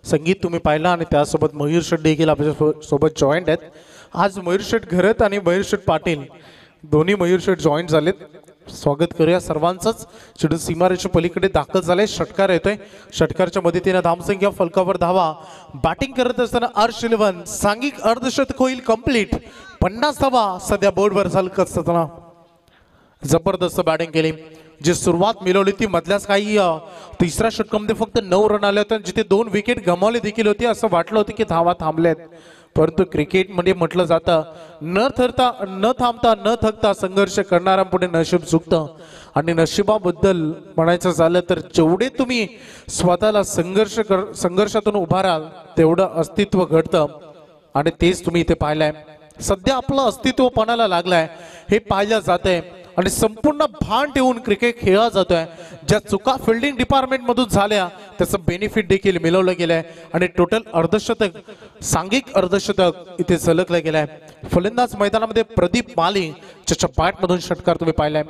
संगीत तुम्ही पाहिला आणि त्यासोबत मयूर शेठ देखील आपल्या सोबत जॉईंट आहेत. आज मयूर शेठ घरत आणि मयूर शेठ पाटील दोन्ही मयूर शेठ जॉईंट झालेत. स्वागत करूया सर्वांचंच. चेंडू सीमारेषे पलीकडे दाखल झाले, षटकार येतोय. षटकारच्या मदतीने धावसंख्या फलकावर धावा. बॅटिंग करत असताना अर्श 11 सांघिक अर्धशतक होईल कंप्लीट. 50 धावा सध्या बोर्डवर झलकत असताना जबरदस्त बॅटिंग केली. जी सुरुवात मिळवली ती मधल्याच काही तिसऱ्या षटकामध्ये फक्त 9 रन आले होते, जिथे 2 विकेट गमावली देखील होती. असं वाटलं होतं की धावा थांबल्यात, परंतु क्रिकेटमध्ये म्हटलं जातं न थांबता न थकता संघर्ष करणाऱ्यांपुढे नशीब चुकतं. आणि नशिबाबद्दल म्हणायचं झालं तर जेवढे तुम्ही स्वतःला संघर्षातून उभाराल तेवढं अस्तित्व घडतं आणि तेच तुम्ही इथे पाहिलंय. सध्या आपलं अस्तित्व पणाला लागलंय हे पाहिलं जातंय आणि संपूर्ण भान ठेवून क्रिकेट खेळला जातोय. ज्या चुका फिल्डिंग डिपार्टमेंट मधून झाल्या त्याचं बेनिफिट देखील मिळवलं गेलंय आणि टोटल अर्धशतक, सांघिक अर्धशतक इथे झलकलं गेलंय. फलंदाज मैदानामध्ये प्रदीप माली ज्याच्या बॅट मधून षटकार तुम्ही पाहिलाय.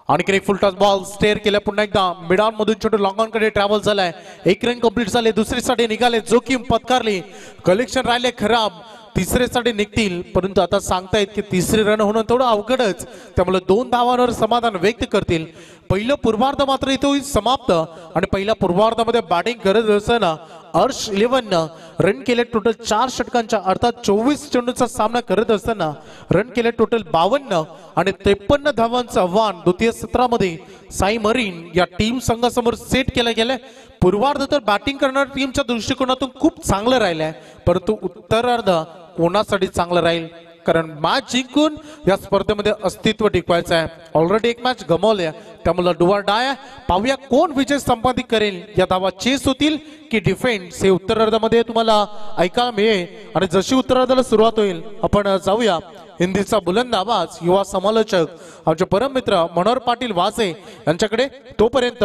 आणखी एक फुल टॉस बॉल स्टेअर केला पुन्हा एकदा मिड ऑन मधून छोटू लॉंग ऑन कडे ट्रॅव्हल झालाय. एक रन कंप्लीट झाले. दुसरीसाठी निघाले. जोखीम पत्कारली. कलेक्शन राहिले खराब. तिसरीसाठी निघतील परंतु आता सांगतायत की तिसरे रन होणं थोडं अवघडच. त्यामुळे 2 धावांवर समाधान व्यक्त करतील. पहिलं पूर्वार्ध मात्र इथे होईल समाप्त आणि पहिल्या पूर्वार्धामध्ये बॅटिंग करत असताना अर्श 11 रन केले टोटल 4 षटकांच्या अर्थात 24 चेंडूचा सामना करत असताना रन केले टोटल 52 आणि 53 धावांचं आव्हान द्वितीय सत्रामध्ये साई मरीन या टीम संघासमोर सेट केलं गेलंय. पूर्वार्ध तर बॅटिंग करणाऱ्या टीमच्या दृष्टिकोनातून खूप चांगलं राहिलंय परंतु उत्तरार्ध कोणासाठी चांगलं राहील कारण मॅच जिंकून या स्पर्धेमध्ये अस्तित्व टिकवायचं आहे. ऑलरेडी एक मॅच गमावली त्यामुळे डुवा डाय पाहूया कोण विजय संपादित करेल. या धावा चेस होतील की डिफेन्स हे उत्तरार्धामध्ये तुम्हाला ऐकायला मिळेल. आणि जशी उत्तरार्धाला सुरुवात होईल आपण जाऊया हिंदीचा बुलंद आवाज युवा समालोचक आमचे परम मित्र मनोहर पाटील वाजे यांच्याकडे. तोपर्यंत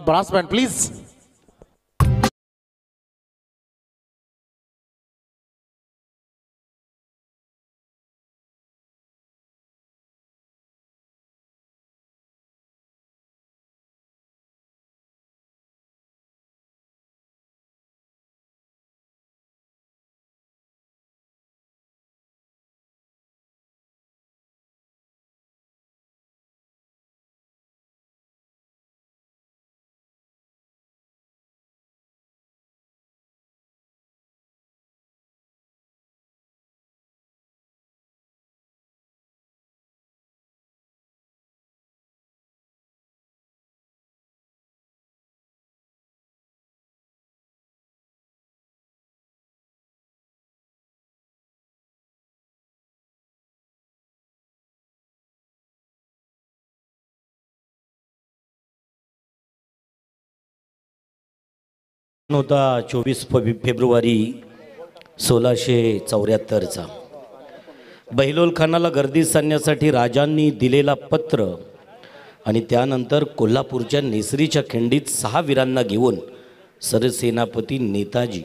ब्रास बँड प्लीज. होता 24 फेब्रुवारी 1674चा. बहिलोल खानाला गर्दीत आणण्यासाठी राजांनी दिलेला पत्र आणि त्यानंतर कोल्हापूरच्या नेसरीच्या खिंडीत 6 वीरांना घेऊन सरसेनापती नेताजी,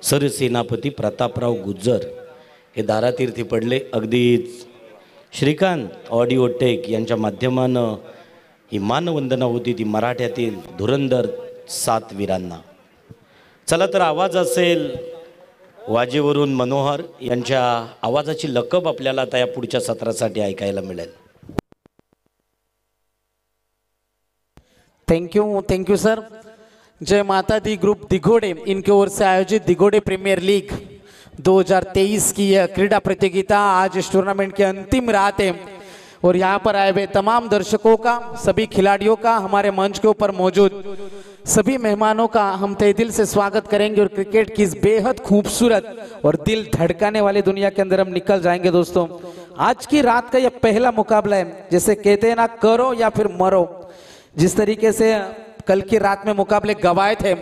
सरसेनापती प्रतापराव गुज्जर हे दारातीर्थी पडले. अगदीच श्रीकांत ऑडिओ टेक यांच्या माध्यमानं ही मानवंदना होती ती मराठ्यातील धुरंधर 7 वीरांना. चला तर आवाज असेल वाजेवरून मनोहर यांच्या आवाजाची लकब आपल्याला आता या पुढच्या सत्रासाठी ऐकायला मिळेल. Thank you sir. जय माता दी ग्रुप दिघोड़े इनके ओर से आयोजित दिघोड़े प्रीमियर लीग 2023 की यह क्रीडा प्रतियोगिता आज इस टूर्नामेंट की अंतिम रात है और यहाँ पर आए हुए तमाम दर्शकों का, सभी खिलाड़ियों का, हमारे मंच के ऊपर मौजूद सभी मेहमानों का हम तहे दिल से स्वागत करेंगे और क्रिकेट की इस बेहद खूबसूरत और दिल धड़काने वाली दुनिया के अंदर हम निकल जाएंगे. दोस्तों आज की रात का यह पहला मुकाबला है. जैसे कहते हैं ना, करो या फिर मरो. जिस तरीके से कल की रात में मुकाबले गवाए थे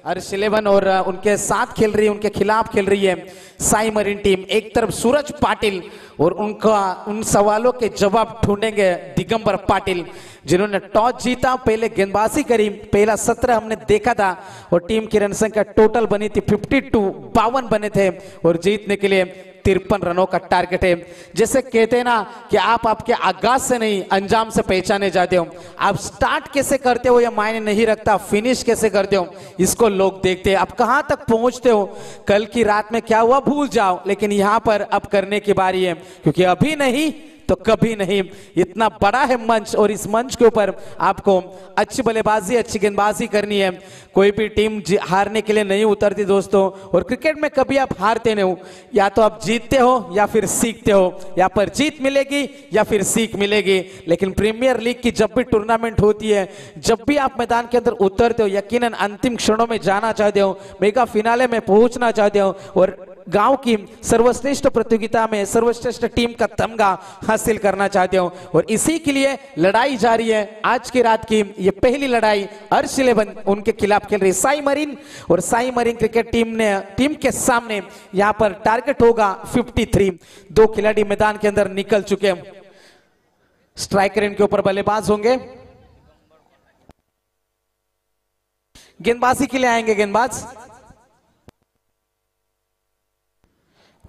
अर्श 11 और उनके साथ खेल रही है, उनके खिलाफ खेल रही है साई मरीन टीम. एक तरफ सूरज पाटिल और उन सवालों के जवाब ढूंढेंगे दिगंबर पाटिल जिन्होंने टॉस जीता, पहले गेंदबाजी करी. पहला सत्र हमने देखा था और टीम की रन संख्या टोटल बनी थी 52 बने थे और जीतने के लिए 53 रनों का टारगेट है. जैसे कहते हैं ना कि आप आपके आगाज से नहीं अंजाम से पहचाने जाते हो. आप स्टार्ट कैसे करते हो यह मायने नहीं रखता, फिनिश कैसे करते हो इसको लोग देखते हैं. आप कहां तक पहुंचते हो, कल की रात में क्या हुआ भूल जाओ, लेकिन यहां पर अब करने की बारी है क्योंकि अभी नहीं तो कभी नहीं. इतना बड़ा है मंच और इस मंच के ऊपर आपको अच्छी बल्लेबाजी, अच्छी गेंदबाजी करनी है. कोई भी टीम हारने के लिए नहीं उतरती दोस्तों. और क्रिकेट में कभी आप हारते नहीं हो, या तो आप जीतते हो या फिर सीखते हो. यहाँ पर जीत मिलेगी या फिर सीख मिलेगी. लेकिन प्रीमियर लीग की जब भी टूर्नामेंट होती है, जब भी आप मैदान के अंदर उतरते हो, यकीनन अंतिम क्षणों में जाना चाहते हो, मेगा फिनाले में पहुंचना चाहते हो और गांव की सर्वश्रेष्ठ प्रतियोगिता में सर्वश्रेष्ठ टीम का तमगा हासिल करना चाहते हो. और इसी के लिए लड़ाई जारी है. आज की रात की ये पहली लड़ाई अर्श 11 उनके खिलाफ खेल रही साई मरीन और साई मरीन क्रिकेट टीम के सामने यहां पर टारगेट होगा 53. 2 खिलाड़ी मैदान के अंदर निकल चुके हैं. स्ट्राइकर इनके ऊपर बल्लेबाज होंगे. गेंदबाजी के लिए आएंगे गेंदबाज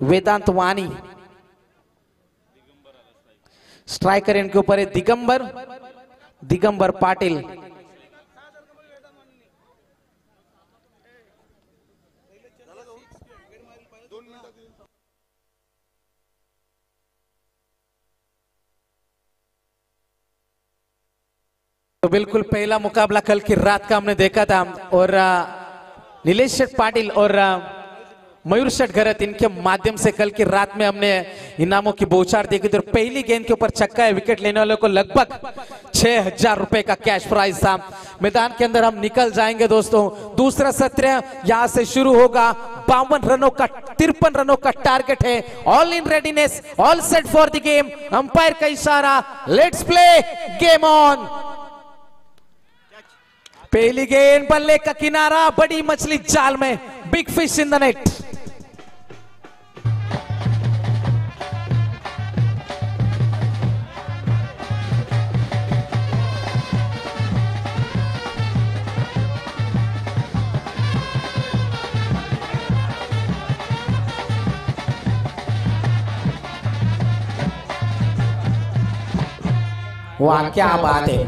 वेदांत वानी. स्ट्राइकर इनके ऊपर है दिगंबर. दिगंबर पाटील। तो बिल्कुल पहला मुकाबला कल की रात का हमने देखा था और नीलेश शेठ पाटिल और मयूर शेठ घरत इनके माध्यम से कल की रात में हमने इनामों की बौछार देखी थी। पहली गेंद के ऊपर छक्का है, विकेट लेने वालों को लगभग 6,000 रुपए का कैश प्राइज था। मैदान के अंदर हम निकल जाएंगे दोस्तों। दूसरा सत्र यहां से शुरू होगा। 52 रनों का 53 रनों का टारगेट है। All in readiness, all set for the game. Umpire का इशारा, लेट्स प्ले, गेम ऑन। पहली गेंद बल्ले का किनारा, बड़ी मछली जाल में, big fish in the net. वाह क्या बात है।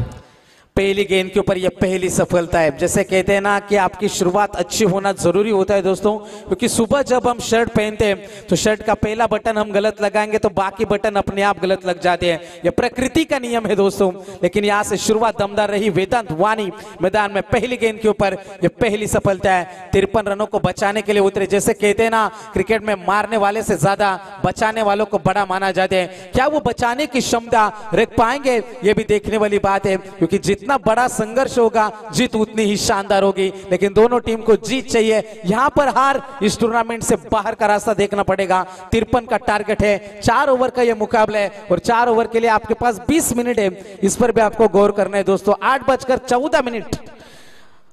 पहली गेंद के ऊपर यह पहली सफलता है। जैसे कहते हैं ना कि आपकी शुरुआत अच्छी होना जरूरी होता है दोस्तों, क्योंकि सुबह जब हम शर्ट पहनते हैं तो शर्ट का पहला बटन हम गलत लगाएंगे तो बाकी बटन अपने आप गलत लग जाते हैं। यह प्रकृति का नियम है दोस्तों। लेकिन यहां से शुरुआत दमदार रही। वेदांत वानी मैदान में पहली गेंद के ऊपर यह पहली सफलता है। 53 रनों को बचाने के लिए उतरे। जैसे कहते हैं ना क्रिकेट में मारने वाले से ज्यादा बचाने वालों को बड़ा माना जाता है। क्या वो बचाने की क्षमता रख पाएंगे, ये भी देखने वाली बात है, क्योंकि जितना बड़ा संघर्ष होगा जीत उतनी ही शानदार होगी। लेकिन दोनों टीम को जीत चाहिए। यहां पर हार इस टूर्नामेंट से बाहर का रास्ता देखना पड़ेगा। 53 का टारगेट है। 4 ओवर का यह मुकाबला है और 4 ओवर के लिए आपके पास 20 मिनट है। इस पर भी आपको गौर करना है दोस्तों। 8:14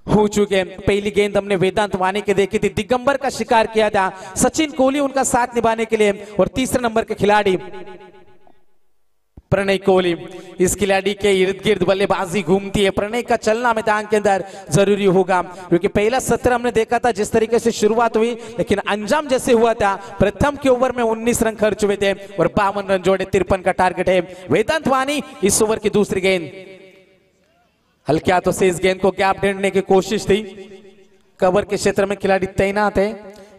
हो चुके हैं। पहली गेंद हमने वेदांत वानी के देखी थी। दिगंबर का शिकार किया था, सचिन कोहली उनका साथ निभाने के लिए। और तीसरे नंबर के खिलाड़ी प्रणय कोहली। इस खिलाड़ी के इर्द गिर्द बल्लेबाजी घूमती है। प्रणय का चलना मैदान के अंदर जरूरी होगा, क्योंकि पहला सत्र हमने देखा था जिस तरीके से शुरुआत हुई, लेकिन अंजाम जैसे हुआ था। प्रथम के ओवर में 19 रन खर्च हुए थे और 52 रन जोड़े। 53 का टारगेट है। वेदांत वानी इस ओवर की दूसरी गेंद। हल्के हाथों से इस गेंद को गैप ढूंढने की कोशिश थी। कवर के क्षेत्र में खिलाड़ी तैनात है।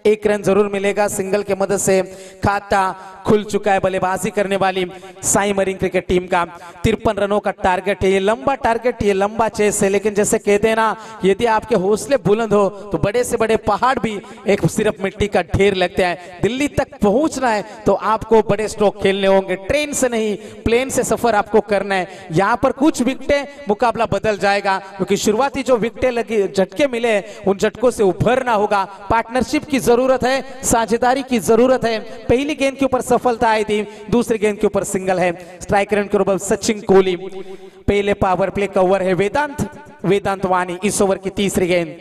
1 रन जरूर मिलेगा। सिंगल के मदद से खाता खुल चुका है बल्लेबाजी करने वाली साई मरीन क्रिकेट टीम का। 53 रनों का टारगेट है। ये लंबा टारगेट, ये लंबा चेस है। लेकिन जैसे कहते हैं ना, यदि आपके हौसले बुलंद हो तो बड़े से बड़े पहाड़ भी एक सिर्फ मिट्टी का ढेर लगता है। दिल्ली तक पहुंचना है तो आपको बड़े स्ट्रोक खेलने होंगे। ट्रेन से नहीं, प्लेन से सफर आपको करना है। यहां पर कुछ विकेटें मुकाबला बदल जाएगा, क्योंकि शुरुआती जो विकेटें लगी, झटके मिले, उन झटकों से उभरना होगा। पार्टनरशिप की जरूरत है, साझेदारी की जरूरत है। पहली गेंद के ऊपर सफलता आई थी, दूसरी गेंद के ऊपर सिंगल है। स्ट्राइक रेट के ऊपर सचिन कोहली। पहले पावर प्ले का ओवर है वेदांत वानी। इस ओवर की तीसरी गेंद।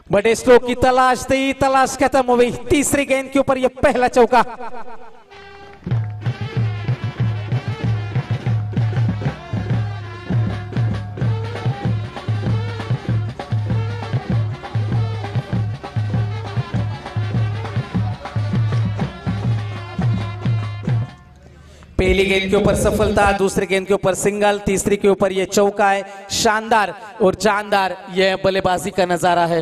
बड़े स्ट्रोक की तलाश थी, तलाश खत्म हो गई। तीसरी गेंद के ऊपर यह पहला चौका। पहली गेंद के ऊपर सफलता, दूसरी गेंद के ऊपर सिंगल, तीसरी के ऊपर यह चौका है। शानदार और जानदार यह बल्लेबाजी का नजारा है।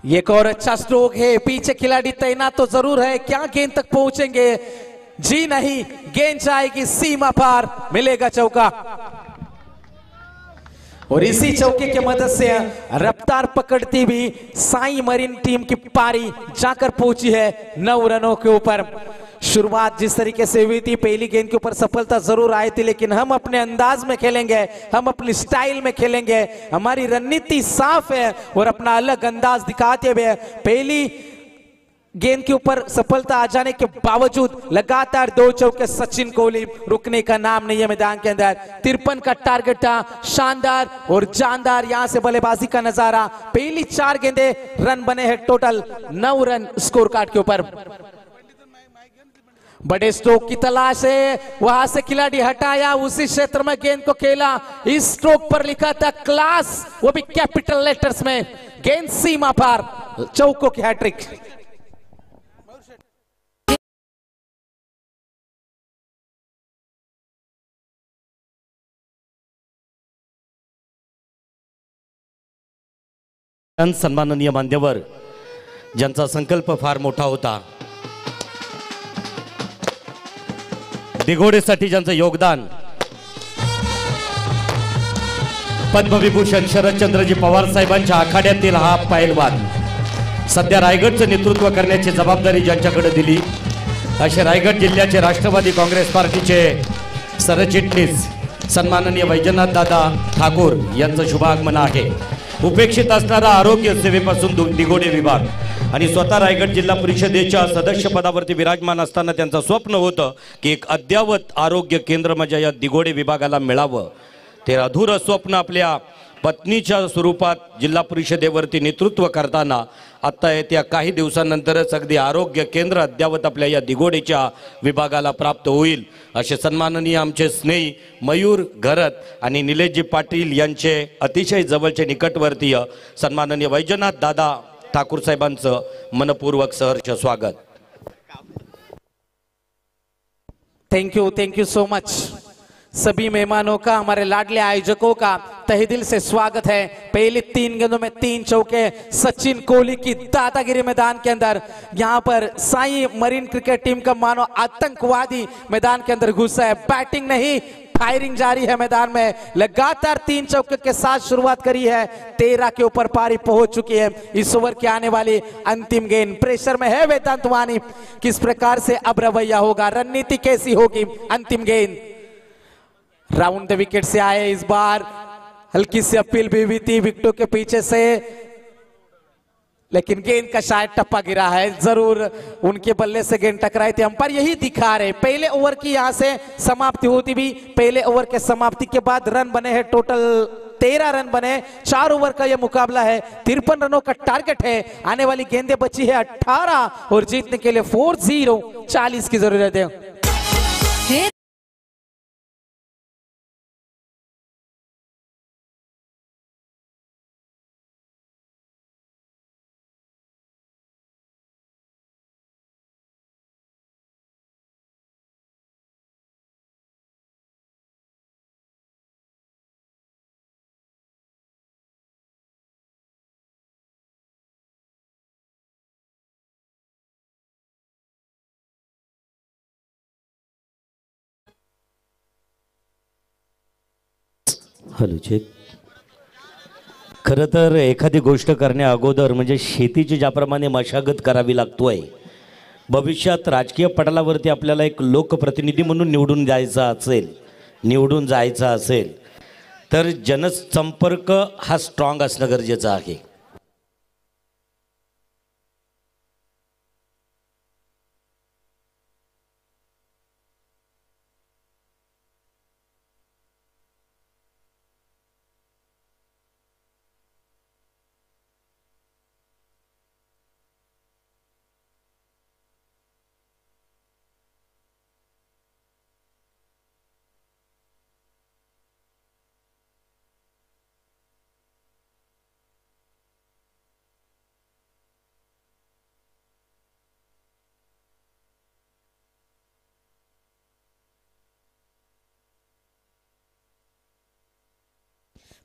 एक और अच्छा स्ट्रोक है। पीछे खिलाड़ी तैनात तो जरूर है। क्या गेंद तक पहुंचेंगे? जी नहीं, गेंद जाएगी सीमा पार, मिलेगा चौका। और इसी चौके की मदद से रफ्तार पकड़ती भी साई मरीन टीम की पारी जाकर पहुंची है 9 रनों के ऊपर। शुरुआत जिस तरीके से हुई थी, पहली गेंद के ऊपर सफलता जरूर आई थी, लेकिन हम अपने अंदाज में खेलेंगे, हम अपनी स्टाइल में खेलेंगे। हमारी रणनीति साफ है और अपना अलग अंदाज दिखाते हुए पहली गेंद के ऊपर सफलता आ जाने के बावजूद लगातार 2 चौके। सचिन कोहली रुकने का नाम नहीं है मैदान के अंदर। 53 का टारगेट था। शानदार और जानदार यहां से बल्लेबाजी का नजारा। पहली 4 गेंदे, रन बने हैं टोटल 9 रन स्कोर कार्ड के ऊपर। बड़े स्ट्रोक की तलाश है, वहां से खिलाड़ी हटाया, उसी क्षेत्र में गेंद को खेला। इस स्ट्रोक पर लिखा था क्लास, वो भी कैपिटल लेटर्स में। गेंद सीमा पार, चौकों की हैट्रिक। सन्माननीय मान्यवर ज्यांचा संकल्प फार मोठा होता, दिघोडेसाठी ज्यांचं योगदान, पद्मविभूषण शरदचंद्रजी पवार साहेबांच्या आखाड्यातील हा पैलवान, सध्या रायगडचं नेतृत्व करण्याची जबाबदारी ज्यांच्याकडे दिली असे रायगड जिल्ह्याचे राष्ट्रवादी काँग्रेस पार्टीचे सरचिटणीस सन्माननीय वैजनाथ दादा ठाकूर यांचं शुभागमन आहे. उपेक्षित असणारा आरोग्य सेवेपासून दिघोडे विभाग आणि स्वतः रायगड जिल्हा परिषदेच्या सदस्य पदावरती विराजमान असताना त्यांचं स्वप्न होतं की एक अद्ययावत आरोग्य केंद्र माझ्या या दिघोडे विभागाला मिळावं. ते अधुरं स्वप्न आपल्या पत्नीच्या स्वरूपात जिल्हा परिषदेवरती नेतृत्व करताना आत्ता येत्या काही दिवसांनंतरच अगदी आरोग्य केंद्र अद्यावत आपल्या या दिघोडेच्या विभागाला प्राप्त होईल असे सन्माननीय आमचे स्नेही मयूर घरत आणि निलेशजी पाटील यांचे अतिशय जवळचे निकटवर्तीय सन्माननीय वैजनाथ दादा ठाकूर साहेबांचं मनपूर्वक सहर्ष स्वागत. Thank you so much. सभी मेहमानों का, हमारे लाडले आयोजकों का तहे दिल से स्वागत है. पहले 3 गेंदों में 3 चौके, सचिन कोहली की दादागिरी मैदान के अंदर. यहाँ पर साई मरीन क्रिकेट टीम का मानो आतंकवादी मैदान के अंदर घुसा है. बैटिंग नहीं, फायरिंग जारी है मैदान में. लगातार 3 चौके के साथ शुरुआत करी है. 13 के ऊपर पारी पहुंच चुकी है. इस ओवर की आने वाली अंतिम गेंद. प्रेशर में है वेदांत वानी. किस प्रकार से अब रवैया होगा, रणनीति कैसी होगी. अंतिम गेंद राउंड द विकेट से आए. इस बार हल्की सी अपील भी हुई थी विकेटों के पीछे से, लेकिन गेंद का शायद टप्पा गिरा है. जरूर उनके बल्ले से गेंद टकराई थी. अंपायर यही दिखा रहे. पहले ओवर की यहां से समाप्ति होती भी. पहले ओवर के समाप्ति के बाद रन बने हैं टोटल 13 रन बने. 4 ओवर का यह मुकाबला है. 53 रनों का टारगेट है. आने वाली गेंदें बची है 18 और जीतने के लिए 40 की जरूरत है. Hello check. खरं तर एखादी गोष्ट करण्या अगोदर म्हणजे शेतीची ज्याप्रमाणे मशागत करावी लागतोय, भविष्यात राजकीय पटलावरती आपल्याला एक लोकप्रतिनिधी म्हणून निवडून जायचं असेल तर जनसंपर्क हा स्ट्रॉंग असणं गरजेचं आहे.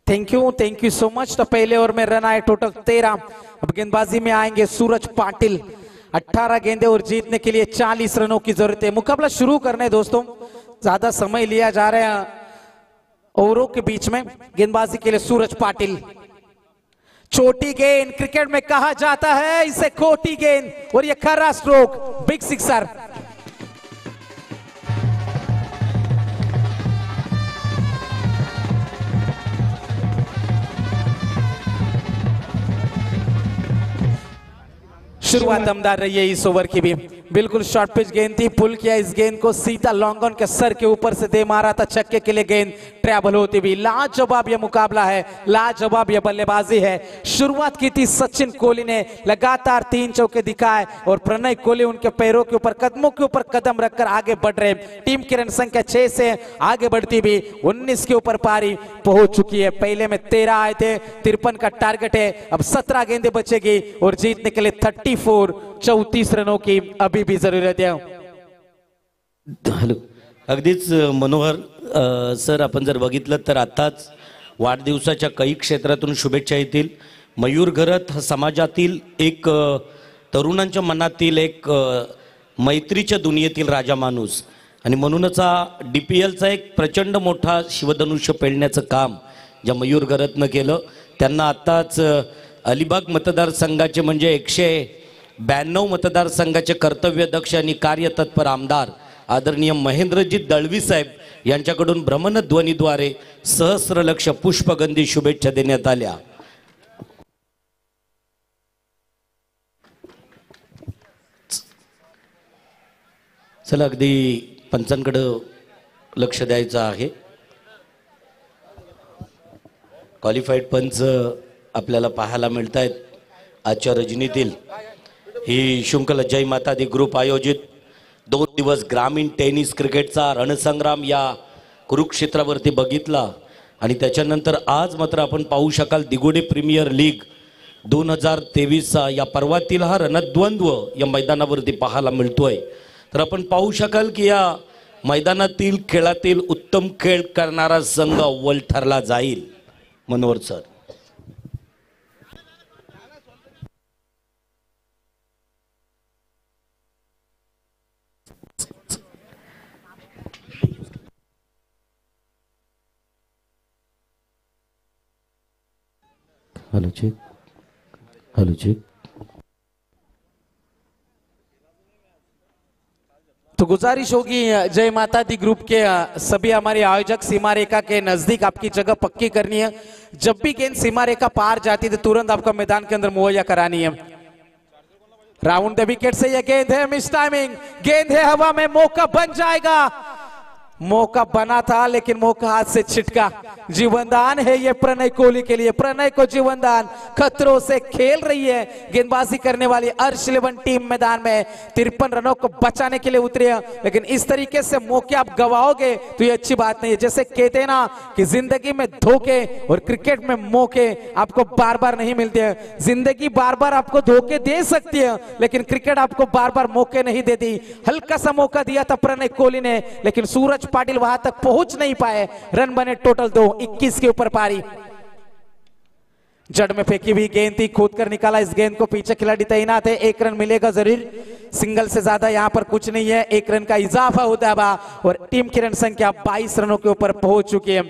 Thank you so much. तो पहले ओवर में रन आए टोटल 13. अब गेंदबाजी में आएंगे सूरज पाटिल. 18 गेंदे और जीतने के लिए 40 रनों की जरूरत है. मुकाबला शुरू करने दोस्तों, ज्यादा समय लिया जा रहा है ओवरों के बीच में. गेंदबाजी के लिए सूरज पाटिल. छोटी गेंद क्रिकेट में कहा जाता है इसे खोटी गेंद, और ये खरा स्ट्रोक, बिग सिक्सर. शुरुआत दमदार रही है इस ओवर की भी. बिल्कुल शॉर्ट पिच गेंद थी. पुल किया इस गेंद को, सीधा लॉन्ग ऑन के सर के ऊपर से दे मारा था. छक्के के लिए गेंद ट्रैवल होती भी. लाजवाब यह मुकाबला है, लाजवाब यह बल्लेबाजी है. शुरुआत की थी सचिन कोहली ने. लगातार 3 चौके दिखाए और प्रणय कोहली उनके पैरों के ऊपर, कदमों के ऊपर कदम रखकर आगे बढ़ रहे. टीम की रन संख्या 6 से आगे बढ़ती भी 19 के ऊपर पारी पहुंच चुकी है. पहले में 13 आए थे. 53 का टारगेट है. अब 17 गेंदें बचेगी और जीतने के लिए 34 रनों की अभी भी जरूरत है. हॅलो, अगदीच मनोहर सर, आपण जर बघितलं तर आत्ताच वाढदिवसाच्या काही क्षेत्रातून शुभेच्छा येतील. मयूर घरत हा समाजातील एक तरुणांच्या मनातील एक मैत्रीच्या दुनियेतील राजा माणूस आणि म्हणूनच हा DPLचा एक प्रचंड मोठा शिवधनुष्य पेलण्याचं काम ज्या मयूर घरतनं केलं त्यांना आत्ताच अलिबाग मतदारसंघाचे म्हणजे 192 मतदारसंघाचे कर्तव्यदक्ष आणि कार्यतत्पर आमदार आदरणीय महेंद्रजी दळवी साहेब यांच्याकडून भ्रमणध्वनीद्वारे सहस्रलक्ष पुष्पगंधी शुभेच्छा देण्यात आल्या. चला अगदी पंचांकडं लक्ष द्यायचं आहे. क्वालिफाईड पंच आपल्याला पाहायला मिळत आहेत आजच्या रजनीतील. ही शृंखला जय माता दी ग्रुप आयोजित 2 दिवस ग्रामीण टेनिस क्रिकेटचा रणसंग्राम या कुरुक्षेत्रावरती बघितला आणि त्याच्यानंतर आज मात्र आपण पाहू शकाल दिगोडे प्रीमियर लीग 2023 या पर्वातील हा रणद्वंद्व या मैदानावरती पाहायला मिळतोय. तर आपण पाहू शकाल की या मैदानातील खेळातील उत्तम खेळ करणारा संघ अव्वल ठरला जाईल. Manohar sir. Hello check. Hello check. तो गुजारिश होगी जय माता दी ग्रुप के सभी हमारे आयोजक सीमा रेखा के नजदीक आपकी जगह पक्की करनी है. जब भी गेंद सीमा रेखा पार जाती है तो तुरंत आपको मैदान के अंदर मुहैया करानी है. राउंड द विकेट से यह गेंद है, मिस टाइमिंग, गेंद है हवा में, मौका बन जाएगा. मौका बना था लेकिन मौका हाथ से छिटका. जीवनदान है ये प्रणय कोहली के लिए. प्रणय को जीवनदान. खतरों से खेल रही है गेंदबाजी करने वाली अर्श 11 टीम मैदान में 53 रनों को बचाने के लिए उतरी है. लेकिन इस तरीके से मौके आप गवाओगे तो ये अच्छी बात नहीं है. जैसे कहते हैं ना कि जिंदगी में धोखे और क्रिकेट में मौके आपको बार बार नहीं मिलते हैं. जिंदगी बार बार आपको धोखे दे सकती है लेकिन क्रिकेट आपको बार बार मौके नहीं देती. हल्का सा मौका दिया था प्रणय कोहली ने लेकिन सूरज पाटिल वहां तक पहुंच नहीं पाए. रन बने टोटल 2. 21 के ऊपर पारी. जड़ में फेंकी हुई गेंद थी, खोद कर निकाला. इस गेंद को पीछे खिलाड़ी तैनात है. 1 रन मिलेगा जरूर. सिंगल से ज्यादा यहां पर कुछ नहीं है. 1 रन का इजाफा होता है और टीम की रन संख्या 22 रनों के ऊपर पहुंच चुकी है.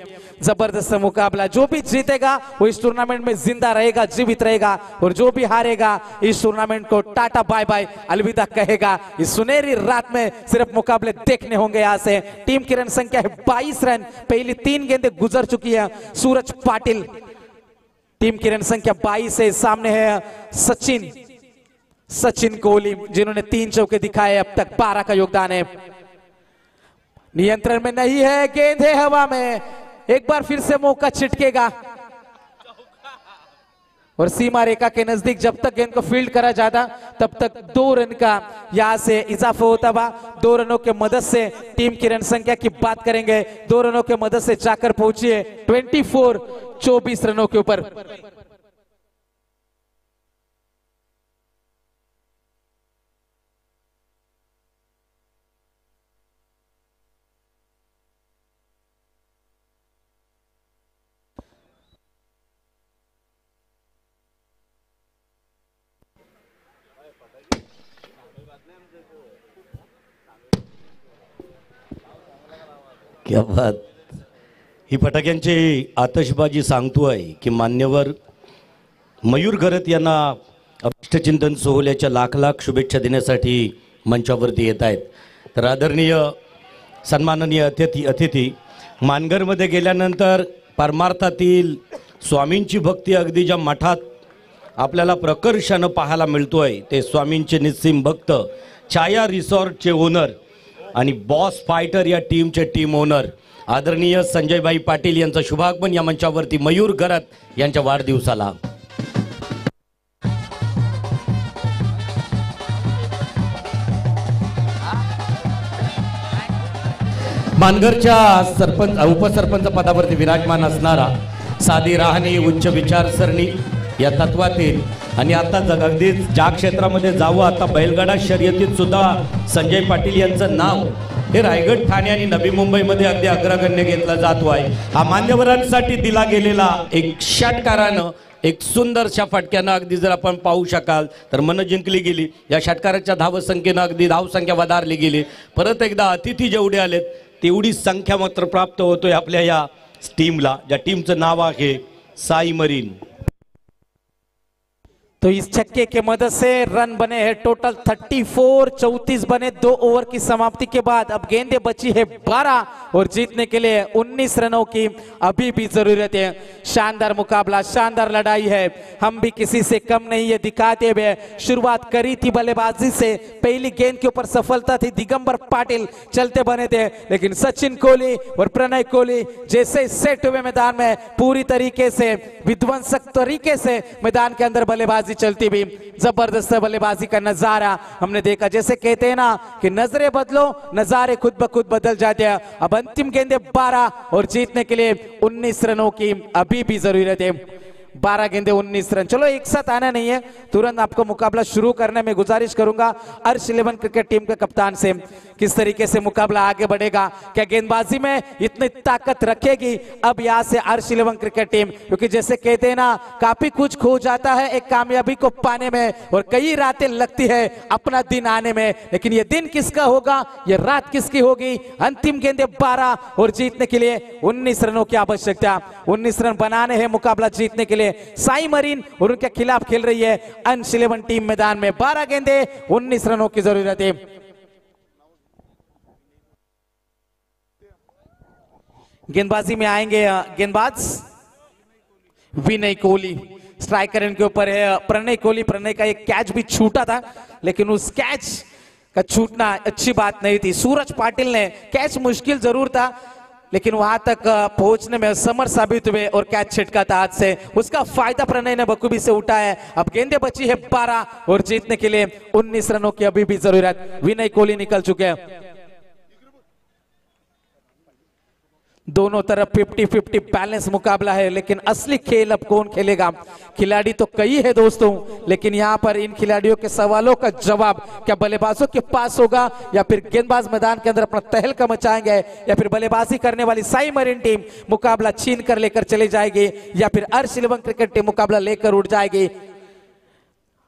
जबरदस्त मुकाबला. जो भी जीतेगा वो इस टूर्नामेंट में जिंदा रहेगा, जीवित रहेगा और जो भी हारेगा इस टूर्नामेंट को टाटा बाय बाय अलविदा कहेगा. इस सुनहरी रात में सिर्फ मुकाबले देखने होंगे यहां से. टीम की रन संख्या है 22 रन. पहली 3 गेंदें गुजर चुकी है. सूरज पाटिल टीम की रन संख्या 22 है. सामने है सचिन कोहली जिन्होंने 3 चौके दिखाए. अब तक 12 का योगदान है. नियंत्रण में नहीं है, गेंद है हवा में. एक बार फिर से मौका छिटकेगा और सीमा रेखा के नजदीक जब तक गेंद को फील्ड करा जाता तब तक 2 रन का यहां से इजाफा होता हुआ. 2 रनों के मदद से टीम की रन संख्या की बात करेंगे. 2 रनों के मदद से जाकर पहुंचिए 24 रनों के ऊपर. क्या बात. ही फटाक्यांची आतषबाजी सांगतोय की मान्यवर मयूर घरत यांना अभिष्टचिंतन सोहळ्याच्या लाख लाख शुभेच्छा देण्यासाठी मंचावरती येत आहेत. तर आदरणीय सन्माननीय अतिथी मानगरमध्ये गेल्यानंतर परमार्थातील स्वामींची भक्ती अगदी ज्या मठात आपल्याला प्रकर्षानं पाहायला मिळतोय ते स्वामींचे निस्सीम भक्त, छाया रिसॉर्टचे ओनर आणि बॉस फायटर या टीमचे टीम ओनर आदरणीय संजयभाई पाटील यांचा शुभागमन या मंचावरती मयूर घरत यांच्या वाढदिवसाला. मानगरच्या उपसरपंच पदावरती विराजमान असणारा साधी राहणी, उच्च विचारसरणी या तत्वातील आणि आता अगदीच ज्या क्षेत्रामध्ये जावं आता बैलगाडा शर्यतीत सुद्धा संजय पाटील यांचं नाव हे रायगड, ठाणे आणि नवी मुंबईमध्ये अगदी अग्रगण्य घेतलं जातो आहे. हा मान्यवरांसाठी दिला गेलेला एक षटकारानं एक सुंदरशा फटक्यानं अगदी जर आपण पाहू शकाल तर मन जिंकली गेली. या षटकाराच्या धावसंख्येनं अगदी धावसंख्या वधारली गेली. परत एकदा अतिथी जेवढे आलेत तेवढी संख्या मात्र प्राप्त होतोय आपल्या या टीमला, ज्या टीमचं नाव आहे साई मरीन. तो इस छक्के के मदद से रन बने हैं टोटल 34, 34 बने 2 ओवर की समाप्ति के बाद. अब गेंदें बची है 12 और जीतने के लिए 19 रनों की अभी भी जरूरत है. शानदार मुकाबला, शानदार लड़ाई है. हम भी किसी से कम नहीं है दिखाते हुए शुरुआत करी थी बल्लेबाजी से. पहली गेंद के ऊपर सफलता थी, दिगंबर पाटिल चलते बने थे, लेकिन सचिन कोहली और प्रणय कोहली जैसे सेट हुए मैदान में पूरी तरीके से विध्वंसक तरीके से मैदान के अंदर बल्लेबाजी चलती भी. जबरदस्त बल्लेबाजी का नजारा हमने देखा. जैसे कहते हैं ना कि नजरें बदलो नजारे खुद ब खुद बदल जाते हैं. अब अंतिम गेंदें 12 और जीतने के लिए 19 रनों की अभी भी जरूरत है. 12 गेंदे 19 रन. चलो एक साथ आना नहीं है, तुरंत आपको मुकाबला शुरू करने में गुजारिश करूंगा अर्श 11 क्रिकेट टीम के कप्तान से किस तरीके से मुकाबला आगे बढ़ेगा. क्या गेंदबाजी में इतनी ताकत रखेगी अब यहां से अर्श 11 क्रिकेट टीम, क्योंकि जैसे कहते हैं ना काफी कुछ खो जाता है एक कामयाबी को पाने में और कई रातें लगती है अपना दिन आने में, लेकिन ये दिन किसका होगा, ये रात किसकी होगी. अंतिम गेंदे 12 और जीतने के लिए 19 रनों की आवश्यकता. 19 रन बनाने हैं मुकाबला जीतने के लिए. साई मरीन और उनके खिलाफ खेल रही है अंश 11 टीम मैदान में. 12 गेंदे 19 रनों की जरूरत है. गेंदबाजी में आएंगे गेंदबाज विनय कोहली. स्ट्राइकर इनके ऊपर है प्रणय कोहली. प्रणय का एक कैच भी छूटा था, लेकिन उस कैच का छूटना अच्छी बात नहीं थी. सूरज पाटिल ने कैच मुश्किल जरूर था, लेकिन वहां तक पहुंचने में असमर्थ साबित हुए और कैच छिटका था हाथ से. उसका फायदा प्रणय ने बखूबी से उठाया है. अब गेंदें बची है 12 और जीतने के लिए 19 रनों की अभी भी जरूरत. विनय कोहली निकल चुके हैं. दोनों तरफ 50-50 बैलेंस मुकाबला है, लेकिन असली खेल अब कौन खेलेगा. खिलाड़ी तो कई है दोस्तों, लेकिन यहां पर इन खिलाड़ियों के सवालों का जवाब क्या बल्लेबाजों के पास होगा या फिर गेंदबाज मैदान के अंदर अपना तहलका मचाएंगे, या फिर बल्लेबाजी करने वाली साई मरीन टीम मुकाबला छीन कर लेकर चली जाएगी, या फिर अर्श 11 क्रिकेट टीम मुकाबला लेकर उठ जाएगी.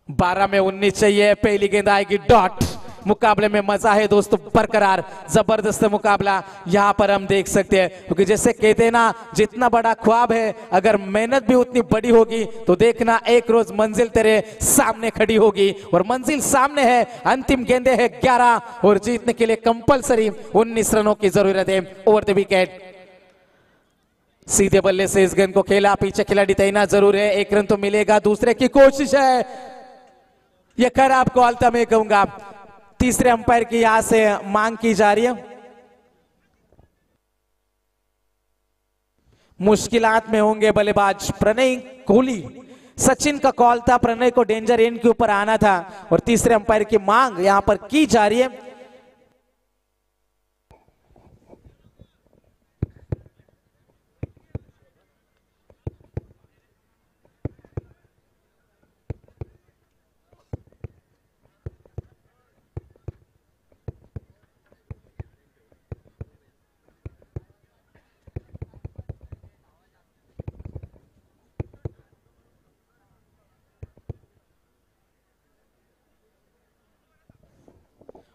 12 में 19 चाहिए. पहली गेंद आएगी डॉट. मुकाबले में मजा है दोस्तों बरकरार. जबरदस्त मुकाबला यहां पर हम देख सकते हैं, क्योंकि जैसे कहते हैं ना जितना बड़ा ख्वाब है अगर मेहनत भी उतनी बड़ी होगी तो देखना एक रोज मंजिल तेरे सामने खड़ी होगी. और मंजिल सामने है. अंतिम गेंदे है 11 और जीतने के लिए कंपलसरी 19 रनों की जरूरत है. Over the wicket. सीधे बल्ले से इस गेंद को खेला. पीछे खिलाड़ी तैनात जरूर है. एक रन तो मिलेगा. दूसरे की कोशिश है. यह खराब कॉल था मैं कहूंगा. तीसरे अंपायर की यहां से मांग की जा रही है. मुश्किलात में होंगे बल्लेबाज प्रणय कोहली. सचिन का कॉल था, प्रणय को डेंजर एंड के ऊपर आना था और तीसरे अंपायर की मांग यहां पर की जा रही है.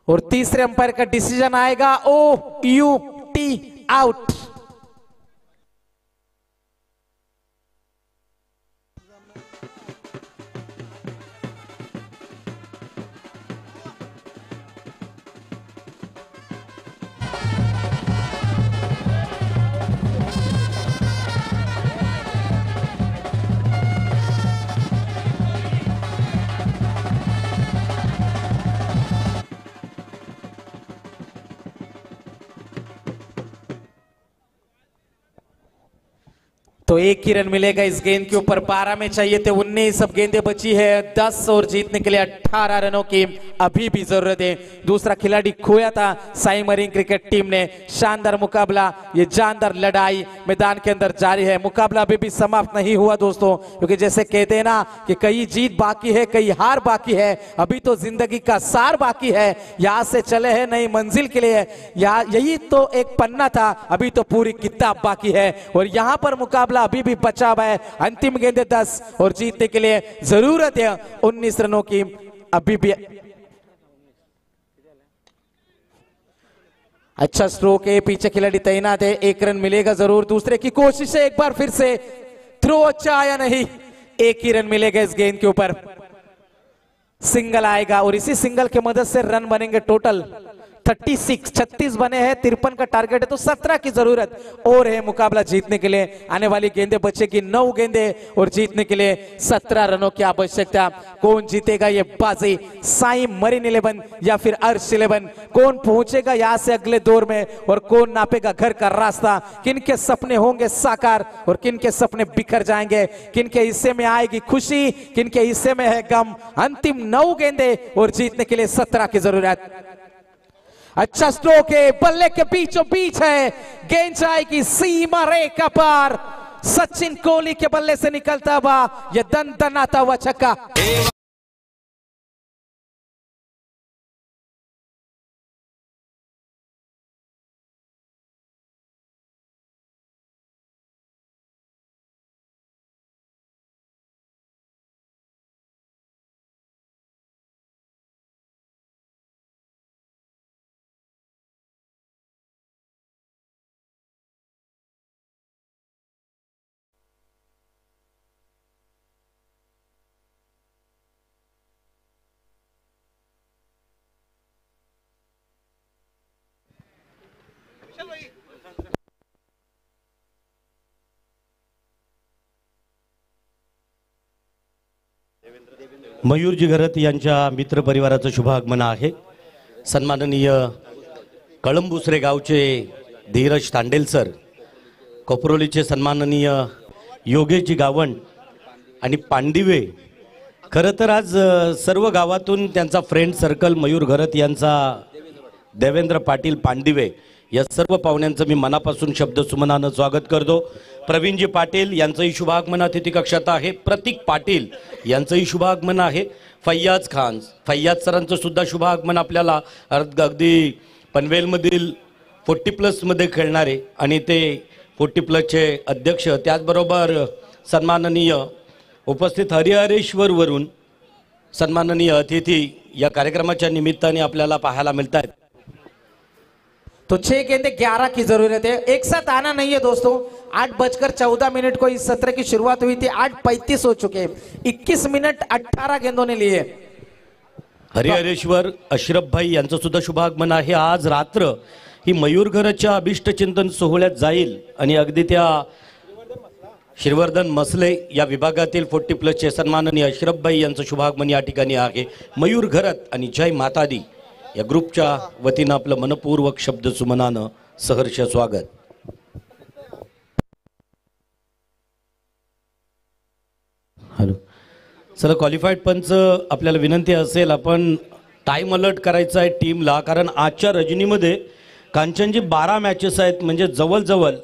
और तीसरे अंपायर का डिसीजन आएगा OUT आउट. तो एक ही रन मिलेगा इस गेंद के ऊपर. 12 में चाहिए थे 19. अब गेंदें बची है 10 और जीतने के लिए 18 रनों की अभी भी जरूरत है। दूसरा खिलाड़ी खोया था साई मरीन क्रिकेट टीम ने। शानदार मुकाबला, ये जानदार लड़ाई मैदान के अंदर जारी है। मुकाबला अभी भी समाप्त नहीं हुआ दोस्तों, क्योंकि जैसे कहते हैं ना कि कई जीत बाकी है, कई हार बाकी है, अभी तो जिंदगी का सार बाकी है। यहाँ से चले हैं नई मंजिल के लिए, यही तो एक पन्ना था, अभी तो पूरी किताब बाकी है। और यहाँ पर मुकाबला अभी भी बचा हुआ है। अंतिम गेंदे 10 और जीतने के लिए जरूरत है 19 रनों की। अभी भी अच्छा स्ट्रोक है, पीछे खिलाड़ी तैनात है, 1 रन मिलेगा जरूर। दूसरे की कोशिश है, एक बार फिर से थ्रो अच्छा आया नहीं, 1 ही रन मिलेगा इस गेंद के ऊपर। सिंगल आएगा और इसी सिंगल के मदद से रन बनेंगे टोटल 36 बने हैं, 53 का टारगेट है, तो 17 की जरूरत और है मुकाबला जीतने के लिए। आने वाली गेंदे बचेगी 9 गेंदे और जीतने के लिए 17 रनों की आवश्यकता। कौन जीतेगा ये बाजी, साई मरीन 11 या फिर अर्श 11? कौन पहुंचेगा यहां से अगले दौर में और कौन नापेगा घर का रास्ता? किनके सपने होंगे साकार और किनके सपने बिखर जाएंगे? किनके हिस्से में आएगी खुशी, किनके हिस्से में है गम? अंतिम 9 गेंदे और जीतने के लिए 17 की जरूरत। अच्छा स्ट्रोक है, बल्ले के बीचों बीच है, गेंद जाएगी सीमा रेखा पार। सचिन कोहली के बल्ले से निकलता हुआ यह दनदनाता हुआ छक्का। मयूरजी घरत यांच्या मित्र परिवाराचं शुभागमन आहे। सन्माननीय कळंबुसरे गावचे धीरज तांडेल सर, कोपरोलीचे सन्माननीय योगेशजी गावंड आणि पांडिवे, खरं तर आज सर्व गावातून त्यांचा फ्रेंड सर्कल मयूर घरत यांचा देवेंद्र पाटील पांडिवे या सर्व पाहुण्यांचं मी मनापासून शब्द सुमनानं स्वागत करतो। प्रवीणजी पाटील यांचंही शुभागमन अतिथी कक्षात आहे। प्रतीक पाटील यांचंही शुभागमन आहे। फैयाज खान, फैयाज सरांचं सुद्धा शुभागमन आपल्याला अगदी पनवेलमधील 40+ मध्ये खेळणारे आणि ते 40+चे अध्यक्ष, त्याचबरोबर सन्माननीय उपस्थित हरिहरेश्वरवरून सन्माननीय अतिथी या कार्यक्रमाच्या निमित्ताने आपल्याला पाहायला मिळत आहेत। तो 6 गेंदे 11 की जरूरत है, एक साथ आना नहीं है दोस्तों। 8:14 को इस सत्र की शुरुआत हुई थी, 8:35 हो चुके हैं, 21 मिनट 18 गेंदों ने लिए। हरिहरेश्वर अशरफ भाई यांचं सुद्धा शुभागमन आहे। आज रात्र ही मयूर घरच्या अभिष्ट चिंतन सोहळ्यात जाईल आणि अगदी त्या श्रीवर्धन मसले या विभागातील 40+चे सन्माननीय अशरफ भाई यांचं शुभागमन या ठिकाणी आहे। मयूर घरत आणि जय माता दी या ग्रुपच्या वतीनं आपलं मनपूर्वक शब्द सुमनानं सहर्ष स्वागत। हॅलो, चला क्वालिफाईड पंच आपल्याला विनंती असेल, आपण टाइम अलर्ट करायचा आहे टीमला, कारण आजच्या रजनीमध्ये कांचनजी 12 मॅचेस आहेत, म्हणजे जवळजवळ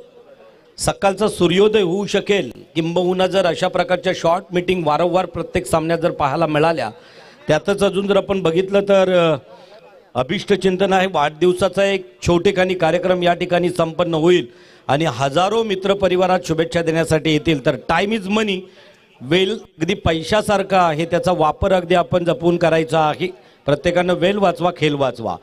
सकाळचा सूर्योदय होऊ शकेल। किंबहुना जर अशा प्रकारच्या शॉर्ट मीटिंग वारंवार प्रत्येक सामन्यात जर पाहायला मिळाल्या, त्यातच अजून जर आपण बघितलं तर अभिष्ट चिंतन आहे, वाढदिवसाचा एक छोटेखानी कार्यक्रम या ठिकाणी संपन्न होईल आणि हजारो मित्र परिवारात शुभेच्छा देण्यासाठी येतील। तर टाइम इज मनी, वेल अगदी पैशासारखा आहे, त्याचा वापर अगदी आपण जपून करायचा आहे। प्रत्येकानं वेल वाचवा, खेळ वाचवा।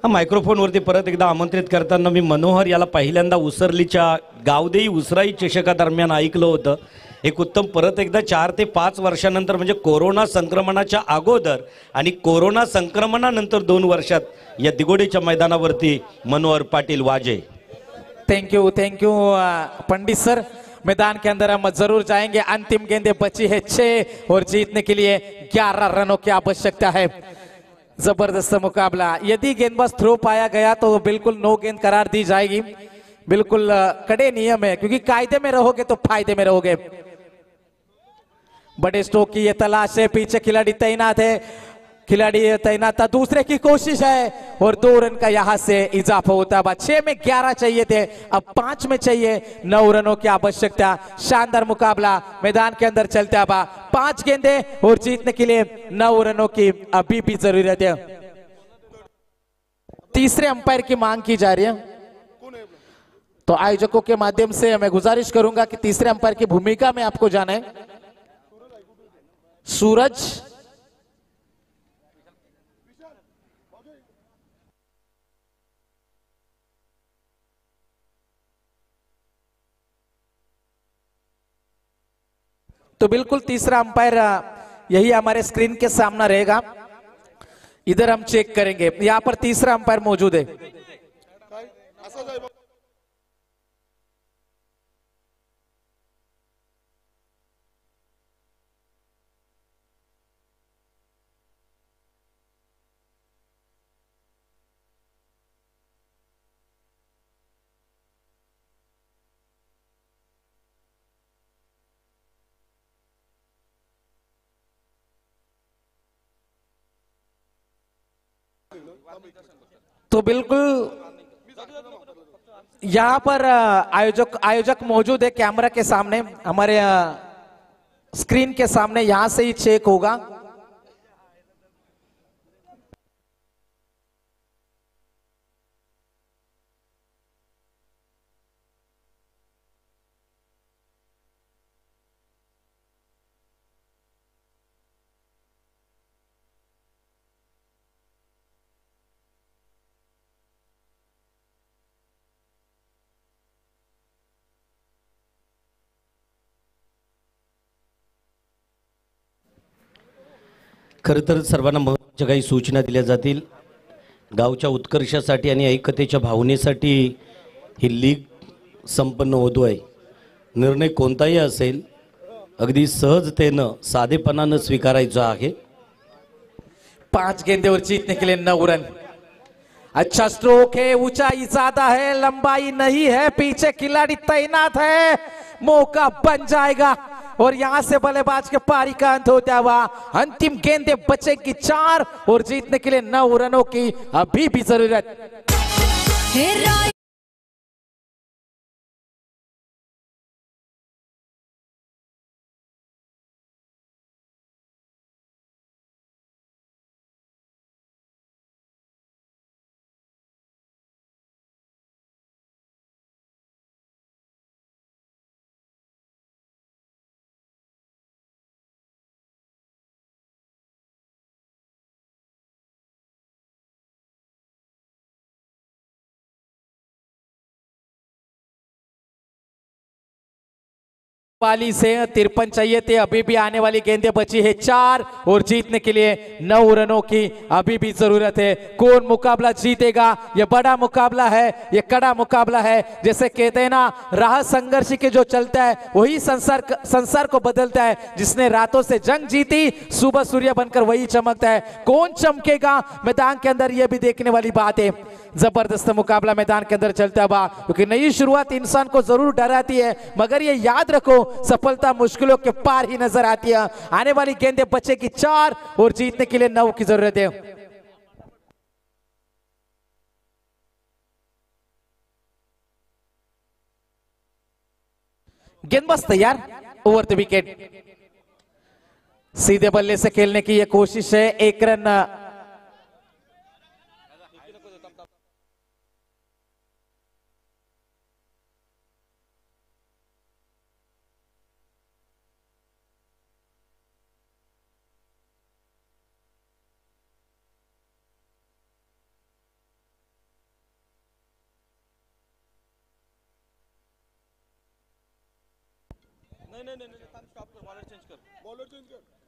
मायक्रोफोनवरती परत एकदा आमंत्रित करताना मी मनोहर याला पहिल्यांदा उसरलीच्या गावदेई उसराई चषकादरम्यान ऐकलं होतं। एक उत्तम, परत एकदा 4 ते 5 वर्षानंतर, म्हणजे कोरोना संक्रमणाच्या अगोदर आणि कोरोना संक्रमणानंतर 2 वर्षात या दिगोडेच्या मैदानावरती मनोहर पाटील वाजे। Thank you Pandit sir. मैदान के अंदर हम जरूर जाएंगे। अंतिम गेंदे बची है 6 और जीतने के लिए 11 रनों की आवश्यकता है। जबरदस्त मुकाबला, यदि गेंदबाज थ्रो पाया गया तो बिल्कुल नो गेंद करार दी जाएगी। बिल्कुल कड़े नियम है, क्योंकि कायदे में रहोगे तो फायदे में रहोगे। बड़े स्ट्रोक की ये तलाश है, पीछे खिलाड़ी तैनात है। खिलाड़ी तैनात था, दूसरे की कोशिश है और 2 रन का यहां से इजाफा होता है। 6 में 11 चाहिए थे, अब 5 में चाहिए 9 रनों की आवश्यकता। शानदार मुकाबला मैदान के अंदर चलता है। 5 गेंदे और जीतने के लिए 9 रनों की अभी भी जरूरत है। तीसरे अंपायर की मांग की जा रही है, तो आयोजकों के माध्यम से मैं गुजारिश करूंगा कि तीसरे अंपायर की भूमिका में आपको जाना है। सूरज, तो बिल्कुल तीसरा अंपायर यही हमारे स्क्रीन के सामने रहेगा, इधर हम चेक करेंगे। यहां पर तीसरा अंपायर मौजूद है। तो बिल्कुल यहां पर आयोजक मौजूद है कैमरा के सामने, हमारे स्क्रीन के सामने, यहां से ही चेक होगा। खरं तर सर्वांना महत्त्वाच्या काही सूचना दिल्या जातील। गावच्या उत्कर्षासाठी आणि ऐक्यतेच्या भावनेसाठी ही लीग संपन्न होतो आहे। निर्णय कोणताही असेल अगदी सहजतेनं साधेपणानं स्वीकारायचा आहे। 5 गेंदे और जीतने के लिए 9 रन। अच्छा स्ट्रोक है, ऊंचाई ज्यादा है, लंबाई नहीं है, पीछे खिलाड़ी तैनात है, मौका बन जाएगा और यहां से बल्लेबाज के पारी का अंत होता हुआ अंतिम गेंदे बचेगी 4 और जीतने के लिए 9 रनों की अभी भी जरूरत। वाली से 53 चाहिए थे, अभी भी आने वाली गेंदें बची है 4 और जीतने के लिए 9 रनों की अभी भी जरूरत है। कौन मुकाबला जीतेगा? ये बड़ा मुकाबला है, ये कड़ा मुकाबला है। जैसे कहते हैं ना, राह संघर्ष के जो चलता है वही संसार को बदलता है। जिसने रातों से जंग जीती सुबह सूर्य बनकर वही चमकता है। कौन चमकेगा मैदान के अंदर, ये भी देखने वाली बात है। जबरदस्त मुकाबला मैदान के अंदर चलता हुआ, क्योंकि नई शुरुआत इंसान को जरूर डराती है, मगर ये याद रखो सफलता मुश्किलों के पार ही नजर आती है। आने वाली गेंदें बचेगी 4 और जीतने के लिए 9 की जरूरत है। गेंदबाज तैयार, ओवर द विकेट। सीधे बल्ले से खेलने की यह कोशिश है। 1 रन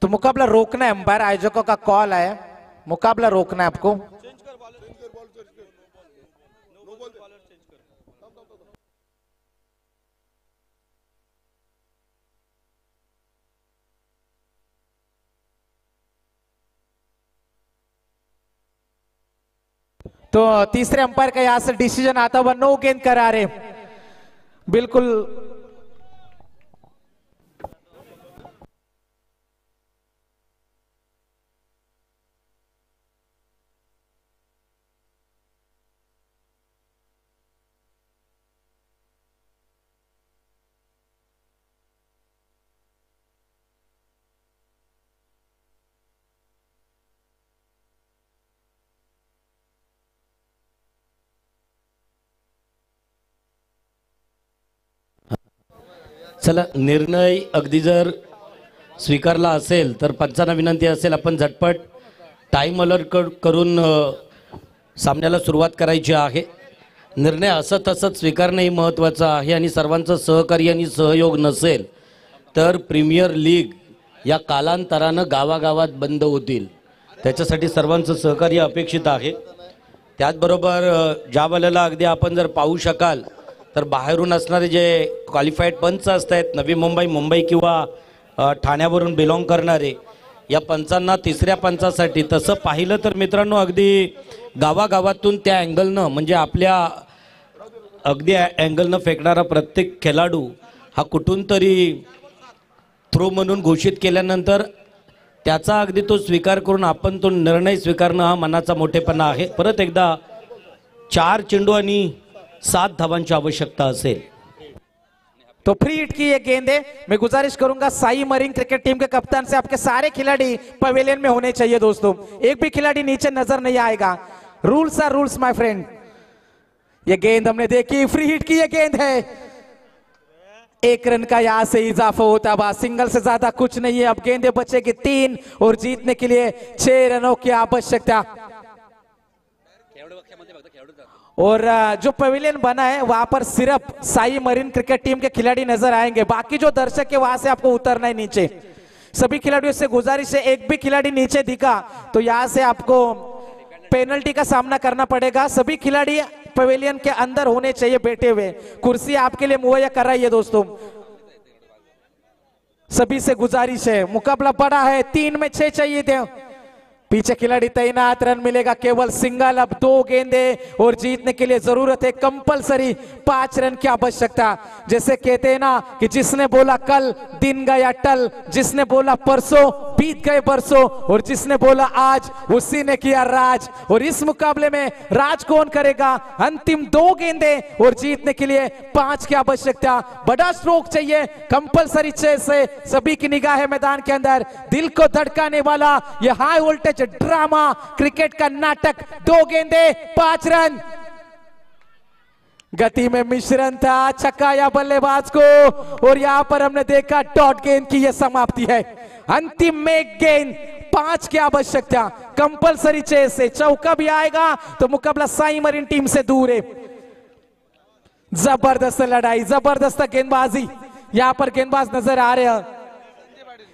तो मुकाबला रोकना है। अंपायर आयोजकों का कॉल आया, मुकाबला रोकना है आपको। तो तीसरे अंपायर का यहां से डिसीजन आता हुआ, नो गेंद करार है। बिल्कुल चला, निर्णय अगदी जर स्वीकारला असेल तर पंचांना विनंती असेल आपण झटपट टाइम अलर्ट करून सामन्याला सुरुवात करायची आहे. निर्णय असं तसंच स्वीकारणं हे महत्त्वाचं आहे आणि सर्वांचं सहकार्य आणि सहयोग नसेल तर प्रीमियर लीग या कालांतरानं गावागावात बंद होतील. त्याच्यासाठी सर्वांचं सहकार्य अपेक्षित आहे. त्याचबरोबर ज्या वेळेला अगदी आपण जर पाहू शकाल तर बाहेरून असणारे जे क्वालिफाईड पंच असतात, नवी मुंबई, मुंबई किंवा ठाण्यावरून बिलॉंग करणारे, या पंचांना तिसऱ्या पंचासाठी तसं पाहिलं तर मित्रांनो अगदी गावागावातून त्या अँगलनं म्हणजे आपल्या अगदी अँगलनं फेकणारा प्रत्येक खेळाडू हा कुठून तरी थ्रो म्हणून घोषित केल्यानंतर त्याचा अगदी तो स्वीकार करून आपण तो निर्णय स्वीकारणं हा मनाचा मोठेपणा आहे. परत एकदा 4 चेंडू आणि 7 धावांची आवश्यकता असेल. तो फ्री हिट की ये गेंद है. मैं गुजारिश करूंगा साई मरीन क्रिकेट टीम के कप्तान से आपके सारे खिलाड़ी पवेलियन में होने चाहिए दोस्तों. एक भी खिलाड़ी नीचे नजर नहीं आएगा. Rules are rules my friend. ये गेंद हमने देखी, फ्री हिट की ये गेंद है. 1 रन का यहां से इजाफा होता है. सिंगल से ज्यादा कुछ नहीं है. अब गेंदें बचेगी 3 और जीतने के लिए 6 रनों की आवश्यकता. और जो पवेलियन बना है वहां पर सिर्फ साई मरीन क्रिकेट टीम के खिलाड़ी नजर आएंगे. बाकी जो दर्शक है वहां से आपको उतरना है नीचे. सभी खिलाड़ियों से गुजारिश है, एक भी खिलाड़ी नीचे दिखा तो यहां से आपको पेनल्टी का सामना करना पड़ेगा. सभी खिलाड़ी पवेलियन के अंदर होने चाहिए बैठे हुए. कुर्सी आपके लिए मुहैया कराइए दोस्तों. सभी से गुजारिश है, मुकाबला बड़ा है. 3 में 6 चाहिए थे. पीछे खिलाड़ी तैनात, रन मिलेगा केवल सिंगल. अब 2 गेंदे और जीतने के लिए जरूरत है कंपलसरी 5 रन की आवश्यकता. जैसे कहते हैं ना कि जिसने बोला कल दिन गया टल, जिसने बोला परसों बीत गए बरसों, और जिसने बोला आज उसी ने किया राज. और इस मुकाबले में राज कौन करेगा? अंतिम 2 गेंदे और जीतने के लिए 5 की आवश्यकता. बड़ा स्ट्रोक चाहिए कंपलसरी 6 से. सभी की निगाह है मैदान के अंदर. दिल को धड़काने वाला यह हाई वोल्टेज ड्रामा क्रिकेट का नाटक. 2 गेंदे 5 रन. गति में मिश्रण था, छक्का या बल्लेबाज को. और यहां पर हमने देखा डॉट गेंद की यह समाप्ति है. अंतिम में 1 गेंद 5 की आवश्यकता. कंपलसरी 6 से. चौका भी आएगा तो मुकाबला साई मरीन टीम से दूर है. जबरदस्त लड़ाई, जबरदस्त गेंदबाजी. यहां पर गेंदबाज नजर आ रहे हैं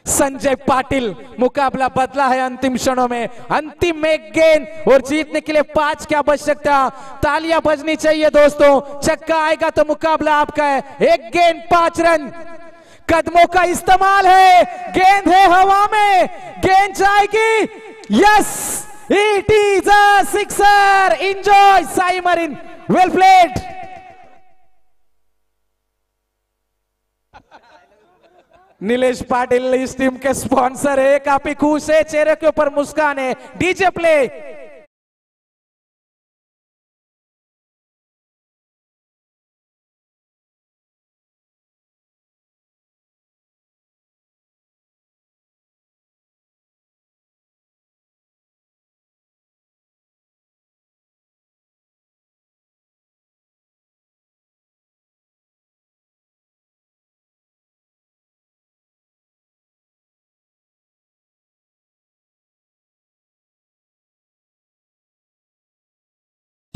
संजय पाटिल. मुकाबला बदला है अंतिम क्षणों में. अंतिम में 1 गेंद और जीतने के लिए 5 की आवश्यकता. तालियां बजनी चाहिए दोस्तों. छक्का आएगा तो मुकाबला आपका है. 1 गेंद 5 रन. कदमों का इस्तेमाल है. गेंद है हवा में, गेंद जाएगी. Yes, it is a sixer. Enjoy Sai marine. Well played. Nilesh Patil इस टीम के स्पॉन्सर है. काफी खुश है, चेहरे के ऊपर मुस्कान है. DJ play.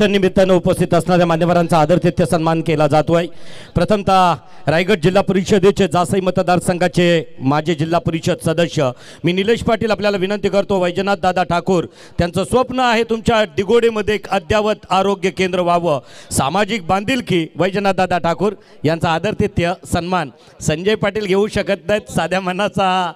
निमित्तानं उपस्थित असणाऱ्या मान्यवरांचा आदरातिथ्य सन्मान केला जातोय. प्रथमतः रायगड जिल्हा परिषदेचे जासई मतदारसंघाचे माजी जिल्हा परिषद सदस्य मी निलेश पाटील आपल्याला विनंती करतो, वैजनाथ दादा ठाकूर त्यांचं स्वप्न आहे तुमच्या दिगोडेमध्ये एक अद्ययावत आरोग्य केंद्र व्हावं. सामाजिक बांधिलकी वैजनाथ दादा ठाकूर यांचा आदरातिथ्य सन्मान संजय पाटील घेऊ शकत नाहीत. साध्या मनाचा